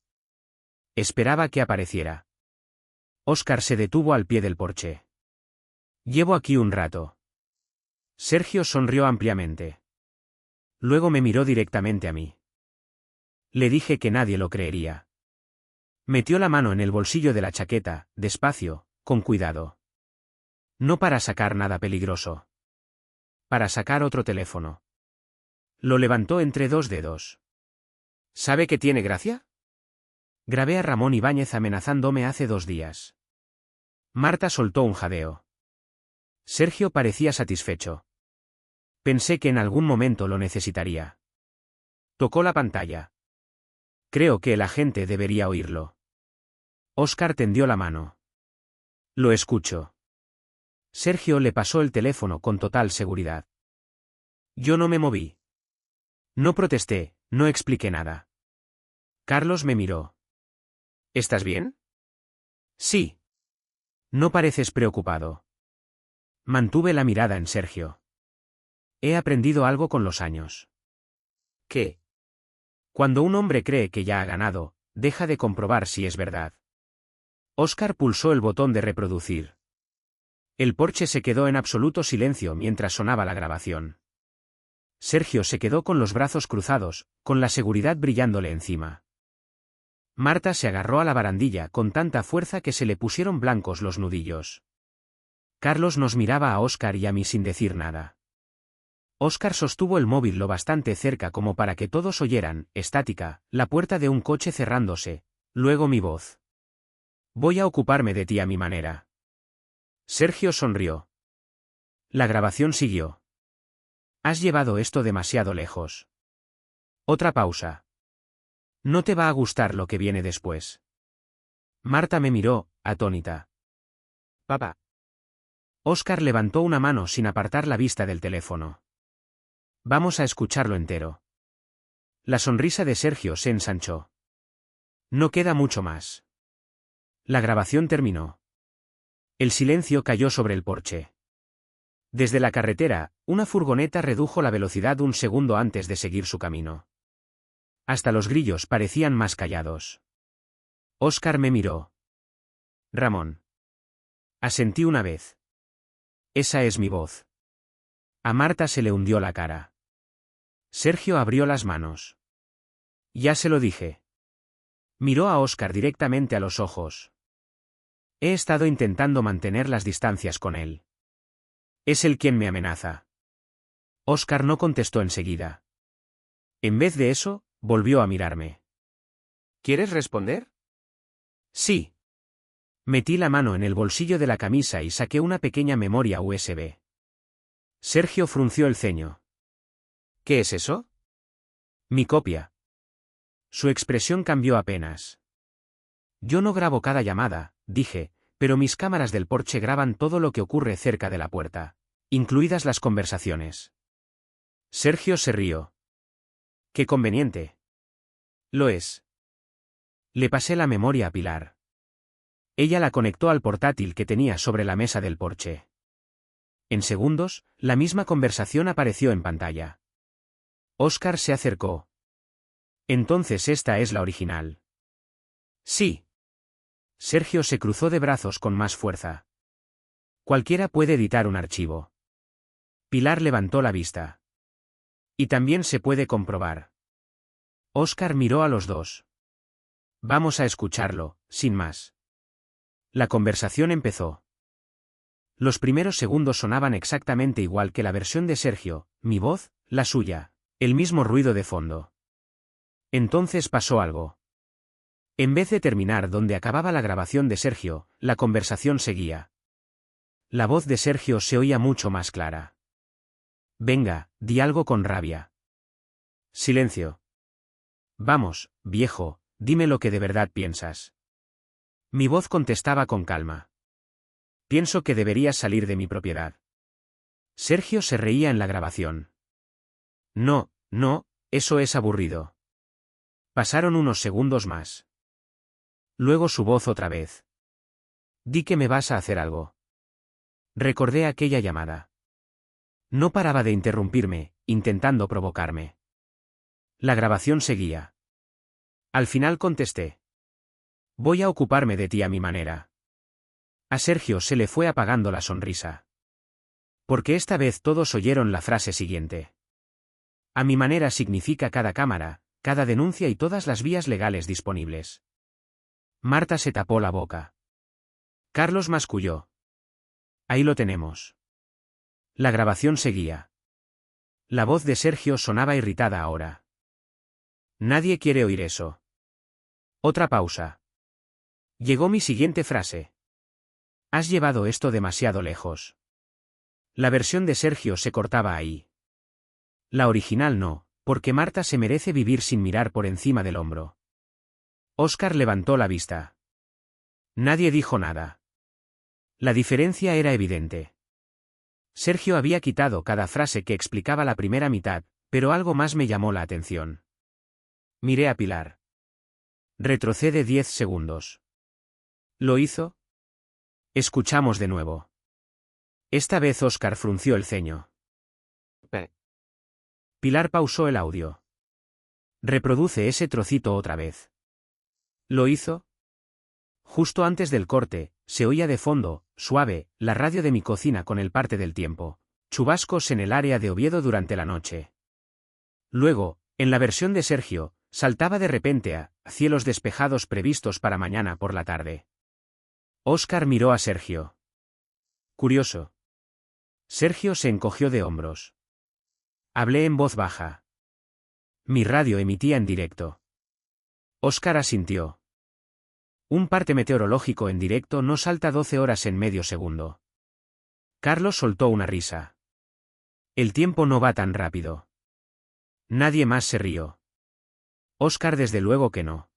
Esperaba que apareciera. Óscar se detuvo al pie del porche. Llevo aquí un rato. Sergio sonrió ampliamente. Luego me miró directamente a mí. Le dije que nadie lo creería. Metió la mano en el bolsillo de la chaqueta, despacio, con cuidado. No para sacar nada peligroso. Para sacar otro teléfono. Lo levantó entre dos dedos. ¿Sabe que tiene gracia? Grabé a Ramón Ibáñez amenazándome hace 2 días. Marta soltó un jadeo. Sergio parecía satisfecho. Pensé que en algún momento lo necesitaría. Tocó la pantalla. Creo que el agente debería oírlo. Óscar tendió la mano. Lo escucho. Sergio le pasó el teléfono con total seguridad. Yo no me moví. No protesté, no expliqué nada. Carlos me miró. ¿Estás bien? Sí. No pareces preocupado. Mantuve la mirada en Sergio. He aprendido algo con los años. ¿Qué? Cuando un hombre cree que ya ha ganado, deja de comprobar si es verdad. Óscar pulsó el botón de reproducir. El porche se quedó en absoluto silencio mientras sonaba la grabación. Sergio se quedó con los brazos cruzados, con la seguridad brillándole encima. Marta se agarró a la barandilla con tanta fuerza que se le pusieron blancos los nudillos. Carlos nos miraba a Óscar y a mí sin decir nada. Óscar sostuvo el móvil lo bastante cerca como para que todos oyeran, estática, la puerta de un coche cerrándose, luego mi voz. Voy a ocuparme de ti a mi manera. Sergio sonrió. La grabación siguió. Has llevado esto demasiado lejos. Otra pausa. No te va a gustar lo que viene después. Marta me miró, atónita. Papá. Óscar levantó una mano sin apartar la vista del teléfono. Vamos a escucharlo entero. La sonrisa de Sergio se ensanchó. No queda mucho más. La grabación terminó. El silencio cayó sobre el porche. Desde la carretera, una furgoneta redujo la velocidad un segundo antes de seguir su camino. Hasta los grillos parecían más callados. Óscar me miró. Ramón. Asentí una vez. Esa es mi voz. A Marta se le hundió la cara. Sergio abrió las manos. Ya se lo dije. Miró a Óscar directamente a los ojos. He estado intentando mantener las distancias con él. Es él quien me amenaza. Óscar no contestó enseguida. En vez de eso, volvió a mirarme. ¿Quieres responder? Sí. Metí la mano en el bolsillo de la camisa y saqué una pequeña memoria USB. Sergio frunció el ceño. ¿Qué es eso? Mi copia. Su expresión cambió apenas. Yo no grabo cada llamada, dije, pero mis cámaras del porche graban todo lo que ocurre cerca de la puerta, incluidas las conversaciones. Sergio se rió. Qué conveniente. Lo es. Le pasé la memoria a Pilar. Ella la conectó al portátil que tenía sobre la mesa del porche. En segundos, la misma conversación apareció en pantalla. Óscar se acercó. Entonces esta es la original. Sí. Sergio se cruzó de brazos con más fuerza. Cualquiera puede editar un archivo. Pilar levantó la vista. Y también se puede comprobar. Óscar miró a los dos. Vamos a escucharlo, sin más. La conversación empezó. Los primeros segundos sonaban exactamente igual que la versión de Sergio, mi voz, la suya, el mismo ruido de fondo. Entonces pasó algo. En vez de terminar donde acababa la grabación de Sergio, la conversación seguía. La voz de Sergio se oía mucho más clara. Venga, di algo con rabia. Silencio. Vamos, viejo, dime lo que de verdad piensas. Mi voz contestaba con calma. Pienso que deberías salir de mi propiedad. Sergio se reía en la grabación. No, no, eso es aburrido. Pasaron unos segundos más. Luego su voz otra vez. Di que me vas a hacer algo. Recordé aquella llamada. No paraba de interrumpirme, intentando provocarme. La grabación seguía. Al final contesté. Voy a ocuparme de ti a mi manera. A Sergio se le fue apagando la sonrisa. Porque esta vez todos oyeron la frase siguiente. A mi manera significa cada cámara, cada denuncia y todas las vías legales disponibles. Marta se tapó la boca. Carlos masculló. Ahí lo tenemos. La grabación seguía. La voz de Sergio sonaba irritada ahora. Nadie quiere oír eso. Otra pausa. Llegó mi siguiente frase. Has llevado esto demasiado lejos. La versión de Sergio se cortaba ahí. La original no, porque Marta se merece vivir sin mirar por encima del hombro. Óscar levantó la vista. Nadie dijo nada. La diferencia era evidente. Sergio había quitado cada frase que explicaba la primera mitad, pero algo más me llamó la atención. Miré a Pilar. Retrocede 10 segundos. ¿Lo hizo? Escuchamos de nuevo. Esta vez Óscar frunció el ceño. Pilar pausó el audio. Reproduce ese trocito otra vez. ¿Lo hizo? Justo antes del corte, se oía de fondo, suave, la radio de mi cocina con el parte del tiempo. Chubascos en el área de Oviedo durante la noche. Luego, en la versión de Sergio, saltaba de repente a cielos despejados previstos para mañana por la tarde. Óscar miró a Sergio. Curioso. Sergio se encogió de hombros. Hablé en voz baja. Mi radio emitía en directo. Óscar asintió. Un parte meteorológico en directo no salta 12 horas en medio segundo. Carlos soltó una risa. El tiempo no va tan rápido. Nadie más se rió. Óscar desde luego que no.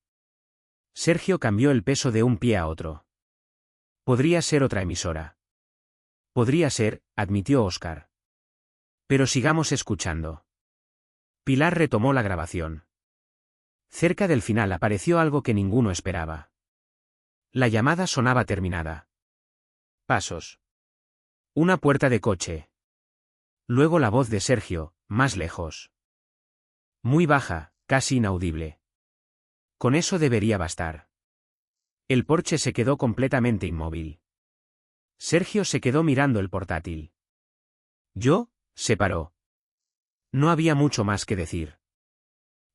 Sergio cambió el peso de un pie a otro. Podría ser otra emisora. Podría ser, admitió Óscar. Pero sigamos escuchando. Pilar retomó la grabación. Cerca del final apareció algo que ninguno esperaba. La llamada sonaba terminada. Pasos. Una puerta de coche. Luego la voz de Sergio, más lejos. Muy baja, casi inaudible. Con eso debería bastar. El Porsche se quedó completamente inmóvil. Sergio se quedó mirando el portátil. Yo, se paró. No había mucho más que decir.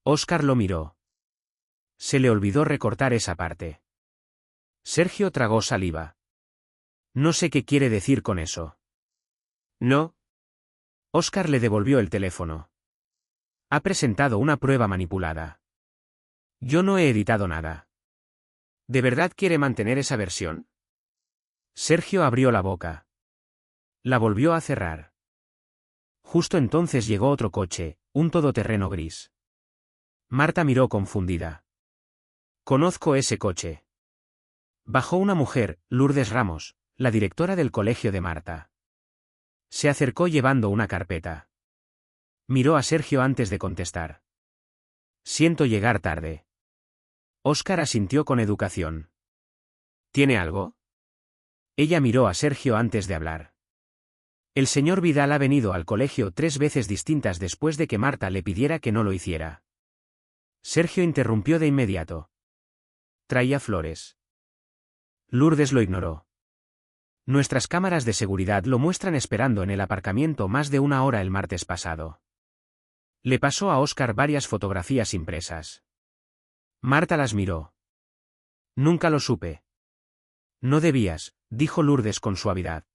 Óscar lo miró. Se le olvidó recortar esa parte. Sergio tragó saliva. No sé qué quiere decir con eso. No. Óscar le devolvió el teléfono. Ha presentado una prueba manipulada. Yo no he editado nada. ¿De verdad quiere mantener esa versión? Sergio abrió la boca. La volvió a cerrar. Justo entonces llegó otro coche, un todoterreno gris. Marta miró confundida. Conozco ese coche. Bajó una mujer, Lourdes Ramos, la directora del colegio de Marta. Se acercó llevando una carpeta. Miró a Sergio antes de contestar. Siento llegar tarde. Óscar asintió con educación. ¿Tiene algo? Ella miró a Sergio antes de hablar. El señor Vidal ha venido al colegio 3 veces distintas después de que Marta le pidiera que no lo hiciera. Sergio interrumpió de inmediato. Traía flores. Lourdes lo ignoró. Nuestras cámaras de seguridad lo muestran esperando en el aparcamiento más de 1 hora el martes pasado. Le pasó a Óscar varias fotografías impresas. Marta las miró. Nunca lo supe. No debías, dijo Lourdes con suavidad.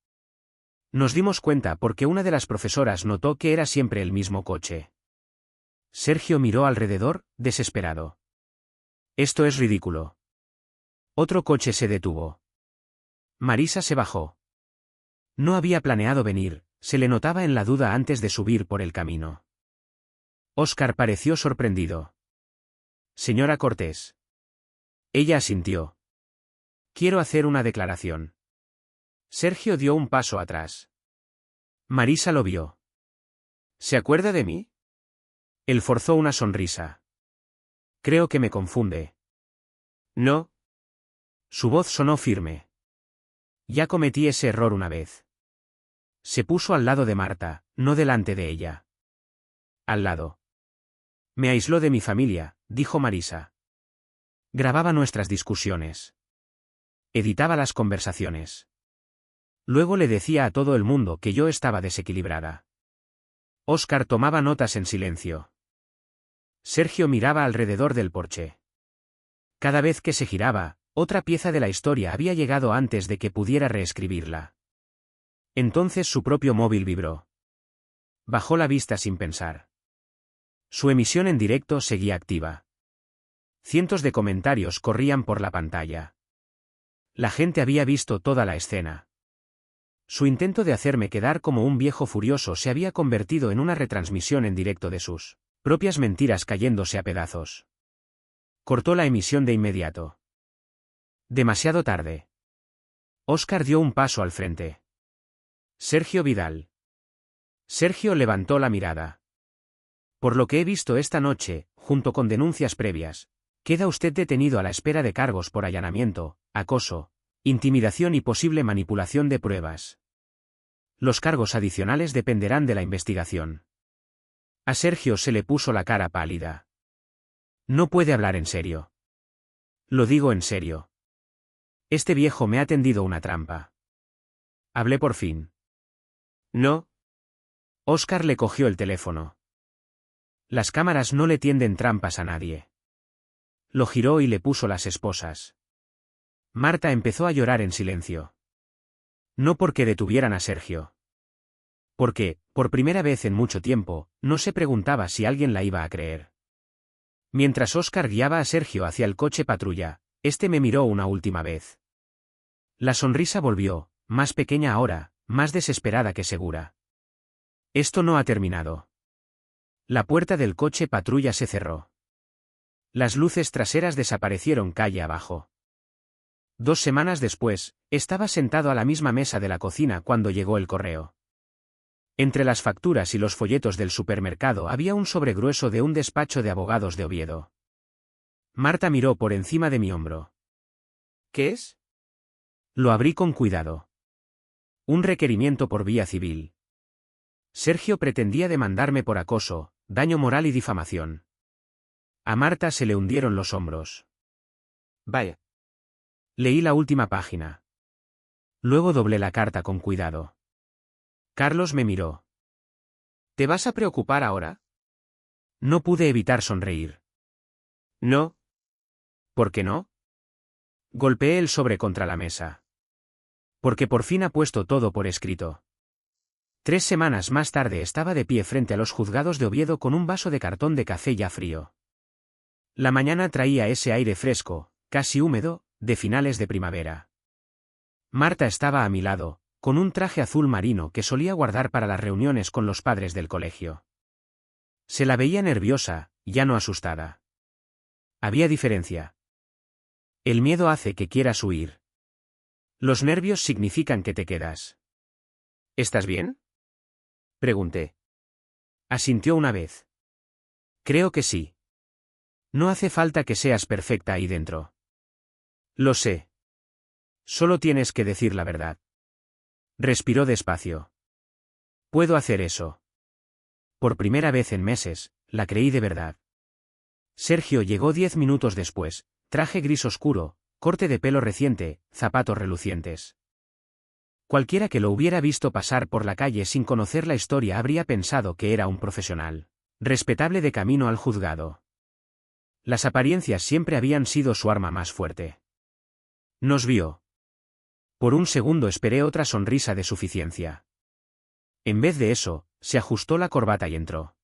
Nos dimos cuenta porque una de las profesoras notó que era siempre el mismo coche. Sergio miró alrededor, desesperado. Esto es ridículo. Otro coche se detuvo. Marisa se bajó. No había planeado venir, se le notaba en la duda antes de subir por el camino. Óscar pareció sorprendido. Señora Cortés. Ella asintió. Quiero hacer una declaración. Sergio dio un paso atrás. Marisa lo vio. ¿Se acuerda de mí? Él forzó una sonrisa. Creo que me confunde. No. Su voz sonó firme. Ya cometí ese error una vez. Se puso al lado de Marta, no delante de ella. Al lado. Me aisló de mi familia, dijo Marisa. Grababa nuestras discusiones. Editaba las conversaciones. Luego le decía a todo el mundo que yo estaba desequilibrada. Óscar tomaba notas en silencio. Sergio miraba alrededor del porche. Cada vez que se giraba, otra pieza de la historia había llegado antes de que pudiera reescribirla. Entonces su propio móvil vibró. Bajó la vista sin pensar. Su emisión en directo seguía activa. Cientos de comentarios corrían por la pantalla. La gente había visto toda la escena. Su intento de hacerme quedar como un viejo furioso se había convertido en una retransmisión en directo de sus propias mentiras cayéndose a pedazos. Cortó la emisión de inmediato. Demasiado tarde. Óscar dio un paso al frente. Sergio Vidal. Sergio levantó la mirada. Por lo que he visto esta noche, junto con denuncias previas, queda usted detenido a la espera de cargos por allanamiento, acoso, intimidación y posible manipulación de pruebas. Los cargos adicionales dependerán de la investigación. A Sergio se le puso la cara pálida. No puede hablar en serio. Lo digo en serio. Este viejo me ha tendido una trampa. Hablé por fin. No. Óscar le cogió el teléfono. Las cámaras no le tienden trampas a nadie. Lo giró y le puso las esposas. Marta empezó a llorar en silencio. No porque detuvieran a Sergio. Porque, por primera vez en mucho tiempo, no se preguntaba si alguien la iba a creer. Mientras Óscar guiaba a Sergio hacia el coche patrulla, este me miró una última vez. La sonrisa volvió, más pequeña ahora, más desesperada que segura. Esto no ha terminado. La puerta del coche patrulla se cerró. Las luces traseras desaparecieron calle abajo. 2 semanas después, estaba sentado a la misma mesa de la cocina cuando llegó el correo. Entre las facturas y los folletos del supermercado había un sobre grueso de un despacho de abogados de Oviedo. Marta miró por encima de mi hombro. ¿Qué es? Lo abrí con cuidado. Un requerimiento por vía civil. Sergio pretendía demandarme por acoso, daño moral y difamación. A Marta se le hundieron los hombros. Vaya. Leí la última página. Luego doblé la carta con cuidado. Carlos me miró. ¿Te vas a preocupar ahora? No pude evitar sonreír. No. ¿Por qué no? Golpeé el sobre contra la mesa. Porque por fin ha puesto todo por escrito. 3 semanas más tarde estaba de pie frente a los juzgados de Oviedo con un vaso de cartón de café ya frío. La mañana traía ese aire fresco, casi húmedo, de finales de primavera. Marta estaba a mi lado, con un traje azul marino que solía guardar para las reuniones con los padres del colegio. Se la veía nerviosa, ya no asustada. Había diferencia. El miedo hace que quieras huir. Los nervios significan que te quedas. ¿Estás bien? Pregunté. Asintió una vez. Creo que sí. No hace falta que seas perfecta ahí dentro. Lo sé. Solo tienes que decir la verdad. Respiró despacio. Puedo hacer eso. Por primera vez en meses, la creí de verdad. Sergio llegó 10 minutos después, traje gris oscuro, corte de pelo reciente, zapatos relucientes. Cualquiera que lo hubiera visto pasar por la calle sin conocer la historia habría pensado que era un profesional respetable de camino al juzgado. Las apariencias siempre habían sido su arma más fuerte. Nos vio. Por un segundo esperé otra sonrisa de suficiencia. En vez de eso, se ajustó la corbata y entró.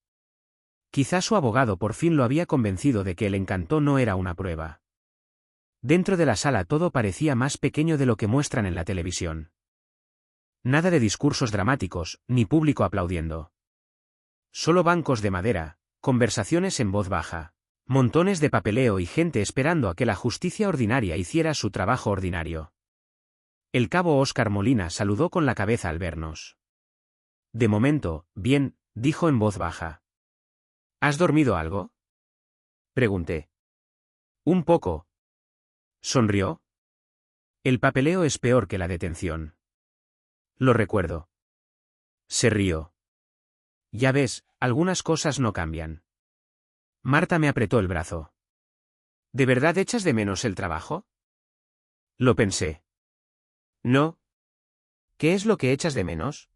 Quizá su abogado por fin lo había convencido de que el encanto no era una prueba. Dentro de la sala todo parecía más pequeño de lo que muestran en la televisión. Nada de discursos dramáticos, ni público aplaudiendo. Solo bancos de madera, conversaciones en voz baja, montones de papeleo y gente esperando a que la justicia ordinaria hiciera su trabajo ordinario. El cabo Óscar Molina saludó con la cabeza al vernos. De momento, bien, dijo en voz baja. ¿Has dormido algo? Pregunté. Un poco. Sonrió. El papeleo es peor que la detención. Lo recuerdo. Se rió. Ya ves, algunas cosas no cambian. Marta me apretó el brazo. ¿De verdad echas de menos el trabajo? Lo pensé. No. ¿Qué es lo que echas de menos?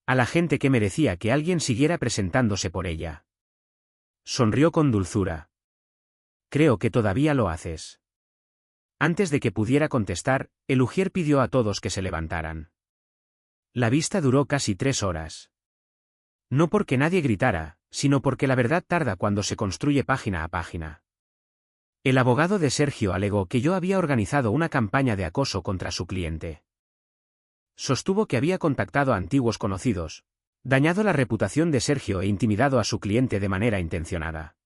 A la gente que merecía que alguien siguiera presentándose por ella. Sonrió con dulzura. Creo que todavía lo haces. Antes de que pudiera contestar, el ujier pidió a todos que se levantaran. La vista duró casi 3 horas. No porque nadie gritara, sino porque la verdad tarda cuando se construye página a página. El abogado de Sergio alegó que yo había organizado una campaña de acoso contra su cliente. Sostuvo que había contactado a antiguos conocidos, dañado la reputación de Sergio e intimidado a su cliente de manera intencionada.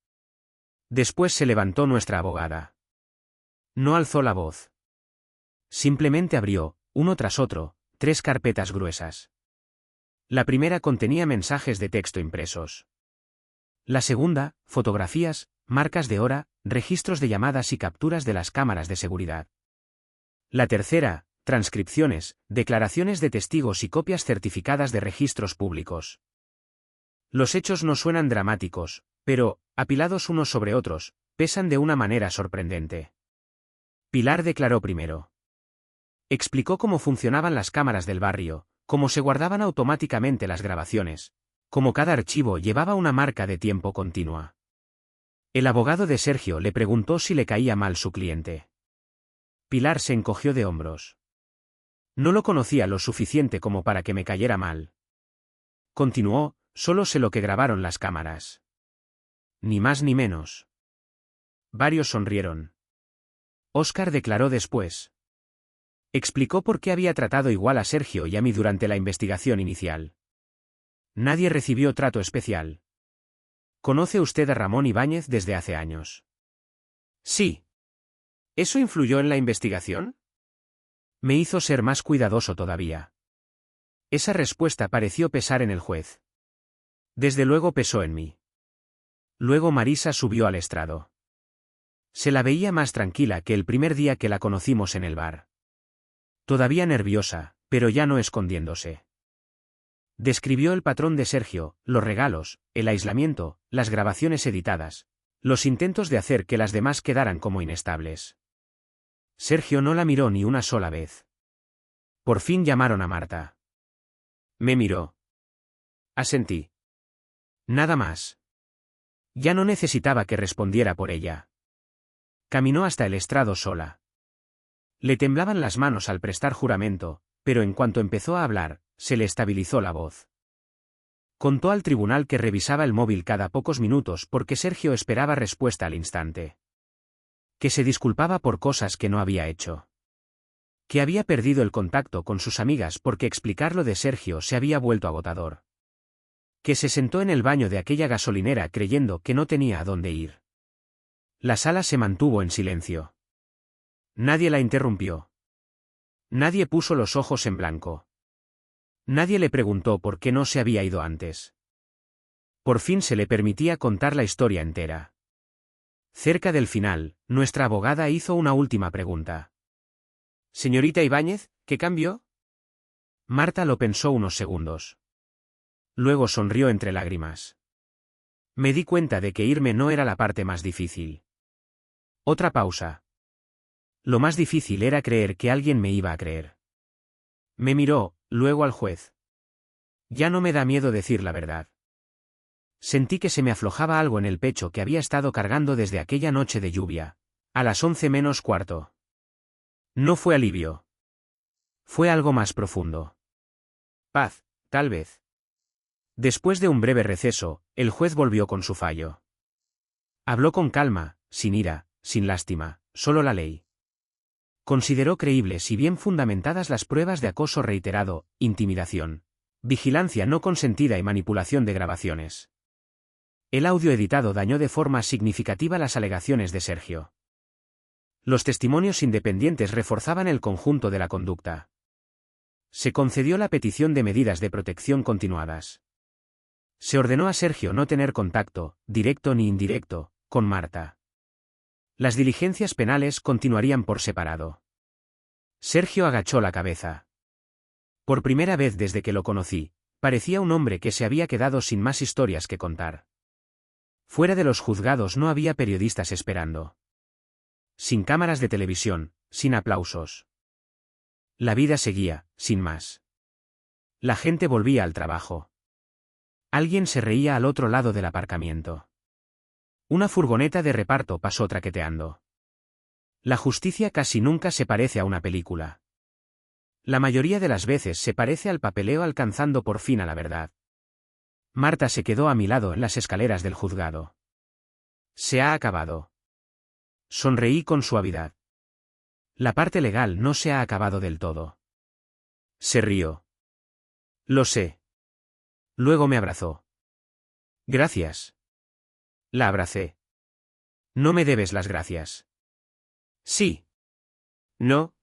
Después se levantó nuestra abogada. No alzó la voz. Simplemente abrió, uno tras otro, 3 carpetas gruesas. La primera contenía mensajes de texto impresos. La segunda, fotografías, marcas de hora, registros de llamadas y capturas de las cámaras de seguridad. La tercera, transcripciones, declaraciones de testigos y copias certificadas de registros públicos. Los hechos no suenan dramáticos, pero, apilados unos sobre otros, pesan de una manera sorprendente. Pilar declaró primero. Explicó cómo funcionaban las cámaras del barrio, cómo se guardaban automáticamente las grabaciones, cómo cada archivo llevaba una marca de tiempo continua. El abogado de Sergio le preguntó si le caía mal su cliente. Pilar se encogió de hombros. No lo conocía lo suficiente como para que me cayera mal. Continuó, solo sé lo que grabaron las cámaras. Ni más ni menos. Varios sonrieron. Óscar declaró después. Explicó por qué había tratado igual a Sergio y a mí durante la investigación inicial. Nadie recibió trato especial. ¿Conoce usted a Ramón Ibáñez desde hace años? Sí. ¿Eso influyó en la investigación? Me hizo ser más cuidadoso todavía. Esa respuesta pareció pesar en el juez. Desde luego pesó en mí. Luego Marisa subió al estrado. Se la veía más tranquila que el primer día que la conocimos en el bar. Todavía nerviosa, pero ya no escondiéndose. Describió el patrón de Sergio, los regalos, el aislamiento, las grabaciones editadas, los intentos de hacer que las demás quedaran como inestables. Sergio no la miró ni una sola vez. Por fin llamaron a Marta. Me miró. Asentí. Nada más. Ya no necesitaba que respondiera por ella. Caminó hasta el estrado sola. Le temblaban las manos al prestar juramento, pero en cuanto empezó a hablar, se le estabilizó la voz. Contó al tribunal que revisaba el móvil cada pocos minutos porque Sergio esperaba respuesta al instante. Que se disculpaba por cosas que no había hecho. Que había perdido el contacto con sus amigas porque explicarlo de Sergio se había vuelto agotador. Que se sentó en el baño de aquella gasolinera creyendo que no tenía a dónde ir. La sala se mantuvo en silencio. Nadie la interrumpió. Nadie puso los ojos en blanco. Nadie le preguntó por qué no se había ido antes. Por fin se le permitía contar la historia entera. Cerca del final, nuestra abogada hizo una última pregunta. Señorita Ibáñez, ¿qué cambió? Marta lo pensó unos segundos. Luego sonrió entre lágrimas. Me di cuenta de que irme no era la parte más difícil. Otra pausa. Lo más difícil era creer que alguien me iba a creer. Me miró, luego al juez. Ya no me da miedo decir la verdad. Sentí que se me aflojaba algo en el pecho que había estado cargando desde aquella noche de lluvia, a las 11 menos cuarto. No fue alivio. Fue algo más profundo. Paz, tal vez. Después de un breve receso, el juez volvió con su fallo. Habló con calma, sin ira, sin lástima, solo la ley. Consideró creíbles y bien fundamentadas las pruebas de acoso reiterado, intimidación, vigilancia no consentida y manipulación de grabaciones. El audio editado dañó de forma significativa las alegaciones de Sergio. Los testimonios independientes reforzaban el conjunto de la conducta. Se concedió la petición de medidas de protección continuadas. Se ordenó a Sergio no tener contacto, directo ni indirecto, con Marta. Las diligencias penales continuarían por separado. Sergio agachó la cabeza. Por primera vez desde que lo conocí, Parecía un hombre que se había quedado sin más historias que contar. Fuera de los juzgados no había periodistas esperando. Sin cámaras de televisión, sin aplausos. La vida seguía, sin más. La gente volvía al trabajo. Alguien se reía al otro lado del aparcamiento. Una furgoneta de reparto pasó traqueteando. La justicia casi nunca se parece a una película. La mayoría de las veces se parece al papeleo alcanzando por fin a la verdad. Marta se quedó a mi lado en las escaleras del juzgado. Se ha acabado. Sonreí con suavidad. La parte legal no se ha acabado del todo. Se rió. Lo sé. Luego me abrazó. Gracias. La abracé. No me debes las gracias. Sí. No.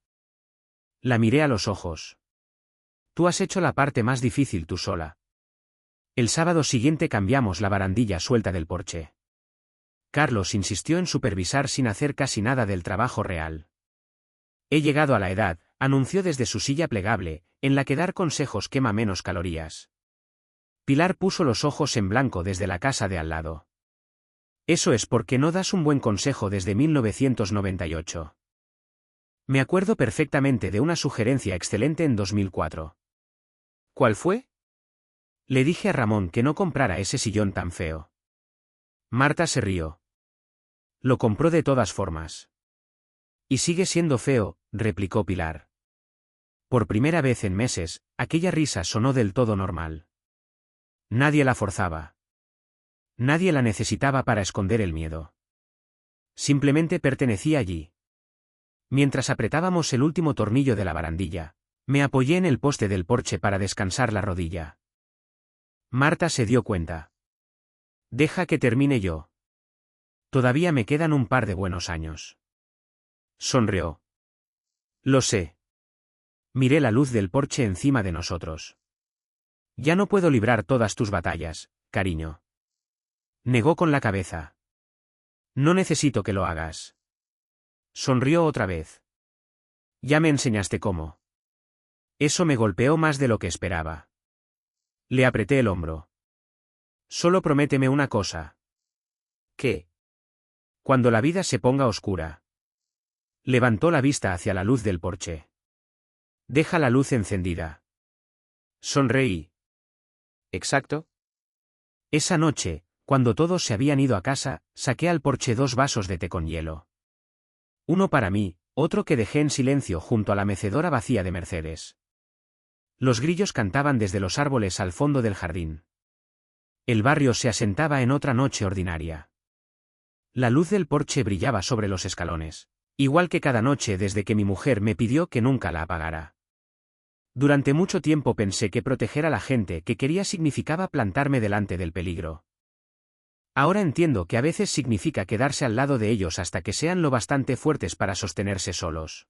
La miré a los ojos. Tú has hecho la parte más difícil tú sola. El sábado siguiente cambiamos la barandilla suelta del porche. Carlos insistió en supervisar sin hacer casi nada del trabajo real. He llegado a la edad, anunció desde su silla plegable, en la que dar consejos quema menos calorías. Pilar puso los ojos en blanco desde la casa de al lado. Eso es porque no das un buen consejo desde 1998. Me acuerdo perfectamente de una sugerencia excelente en 2004. ¿Cuál fue? Le dije a Ramón que no comprara ese sillón tan feo. Marta se rió. Lo compró de todas formas. Y sigue siendo feo, replicó Pilar. Por primera vez en meses, aquella risa sonó del todo normal. Nadie la forzaba. Nadie la necesitaba para esconder el miedo. Simplemente pertenecía allí. Mientras apretábamos el último tornillo de la barandilla, me apoyé en el poste del porche para descansar la rodilla. Marta se dio cuenta. Deja que termine yo. Todavía me quedan un par de buenos años. Sonrió. Lo sé. Miré la luz del porche encima de nosotros. Ya no puedo librar todas tus batallas, cariño. Negó con la cabeza. No necesito que lo hagas. Sonrió otra vez. Ya me enseñaste cómo. Eso me golpeó más de lo que esperaba. Le apreté el hombro. Solo prométeme una cosa. ¿Qué? Cuando la vida se ponga oscura. Levantó la vista hacia la luz del porche. Deja la luz encendida. Sonreí. ¿Exacto? Esa noche, cuando todos se habían ido a casa, saqué al porche 2 vasos de té con hielo. Uno para mí, otro que dejé en silencio junto a la mecedora vacía de Mercedes. Los grillos cantaban desde los árboles al fondo del jardín. El barrio se asentaba en otra noche ordinaria. La luz del porche brillaba sobre los escalones, igual que cada noche desde que mi mujer me pidió que nunca la apagara. Durante mucho tiempo pensé que proteger a la gente que quería significaba plantarme delante del peligro. Ahora entiendo que a veces significa quedarse al lado de ellos hasta que sean lo bastante fuertes para sostenerse solos.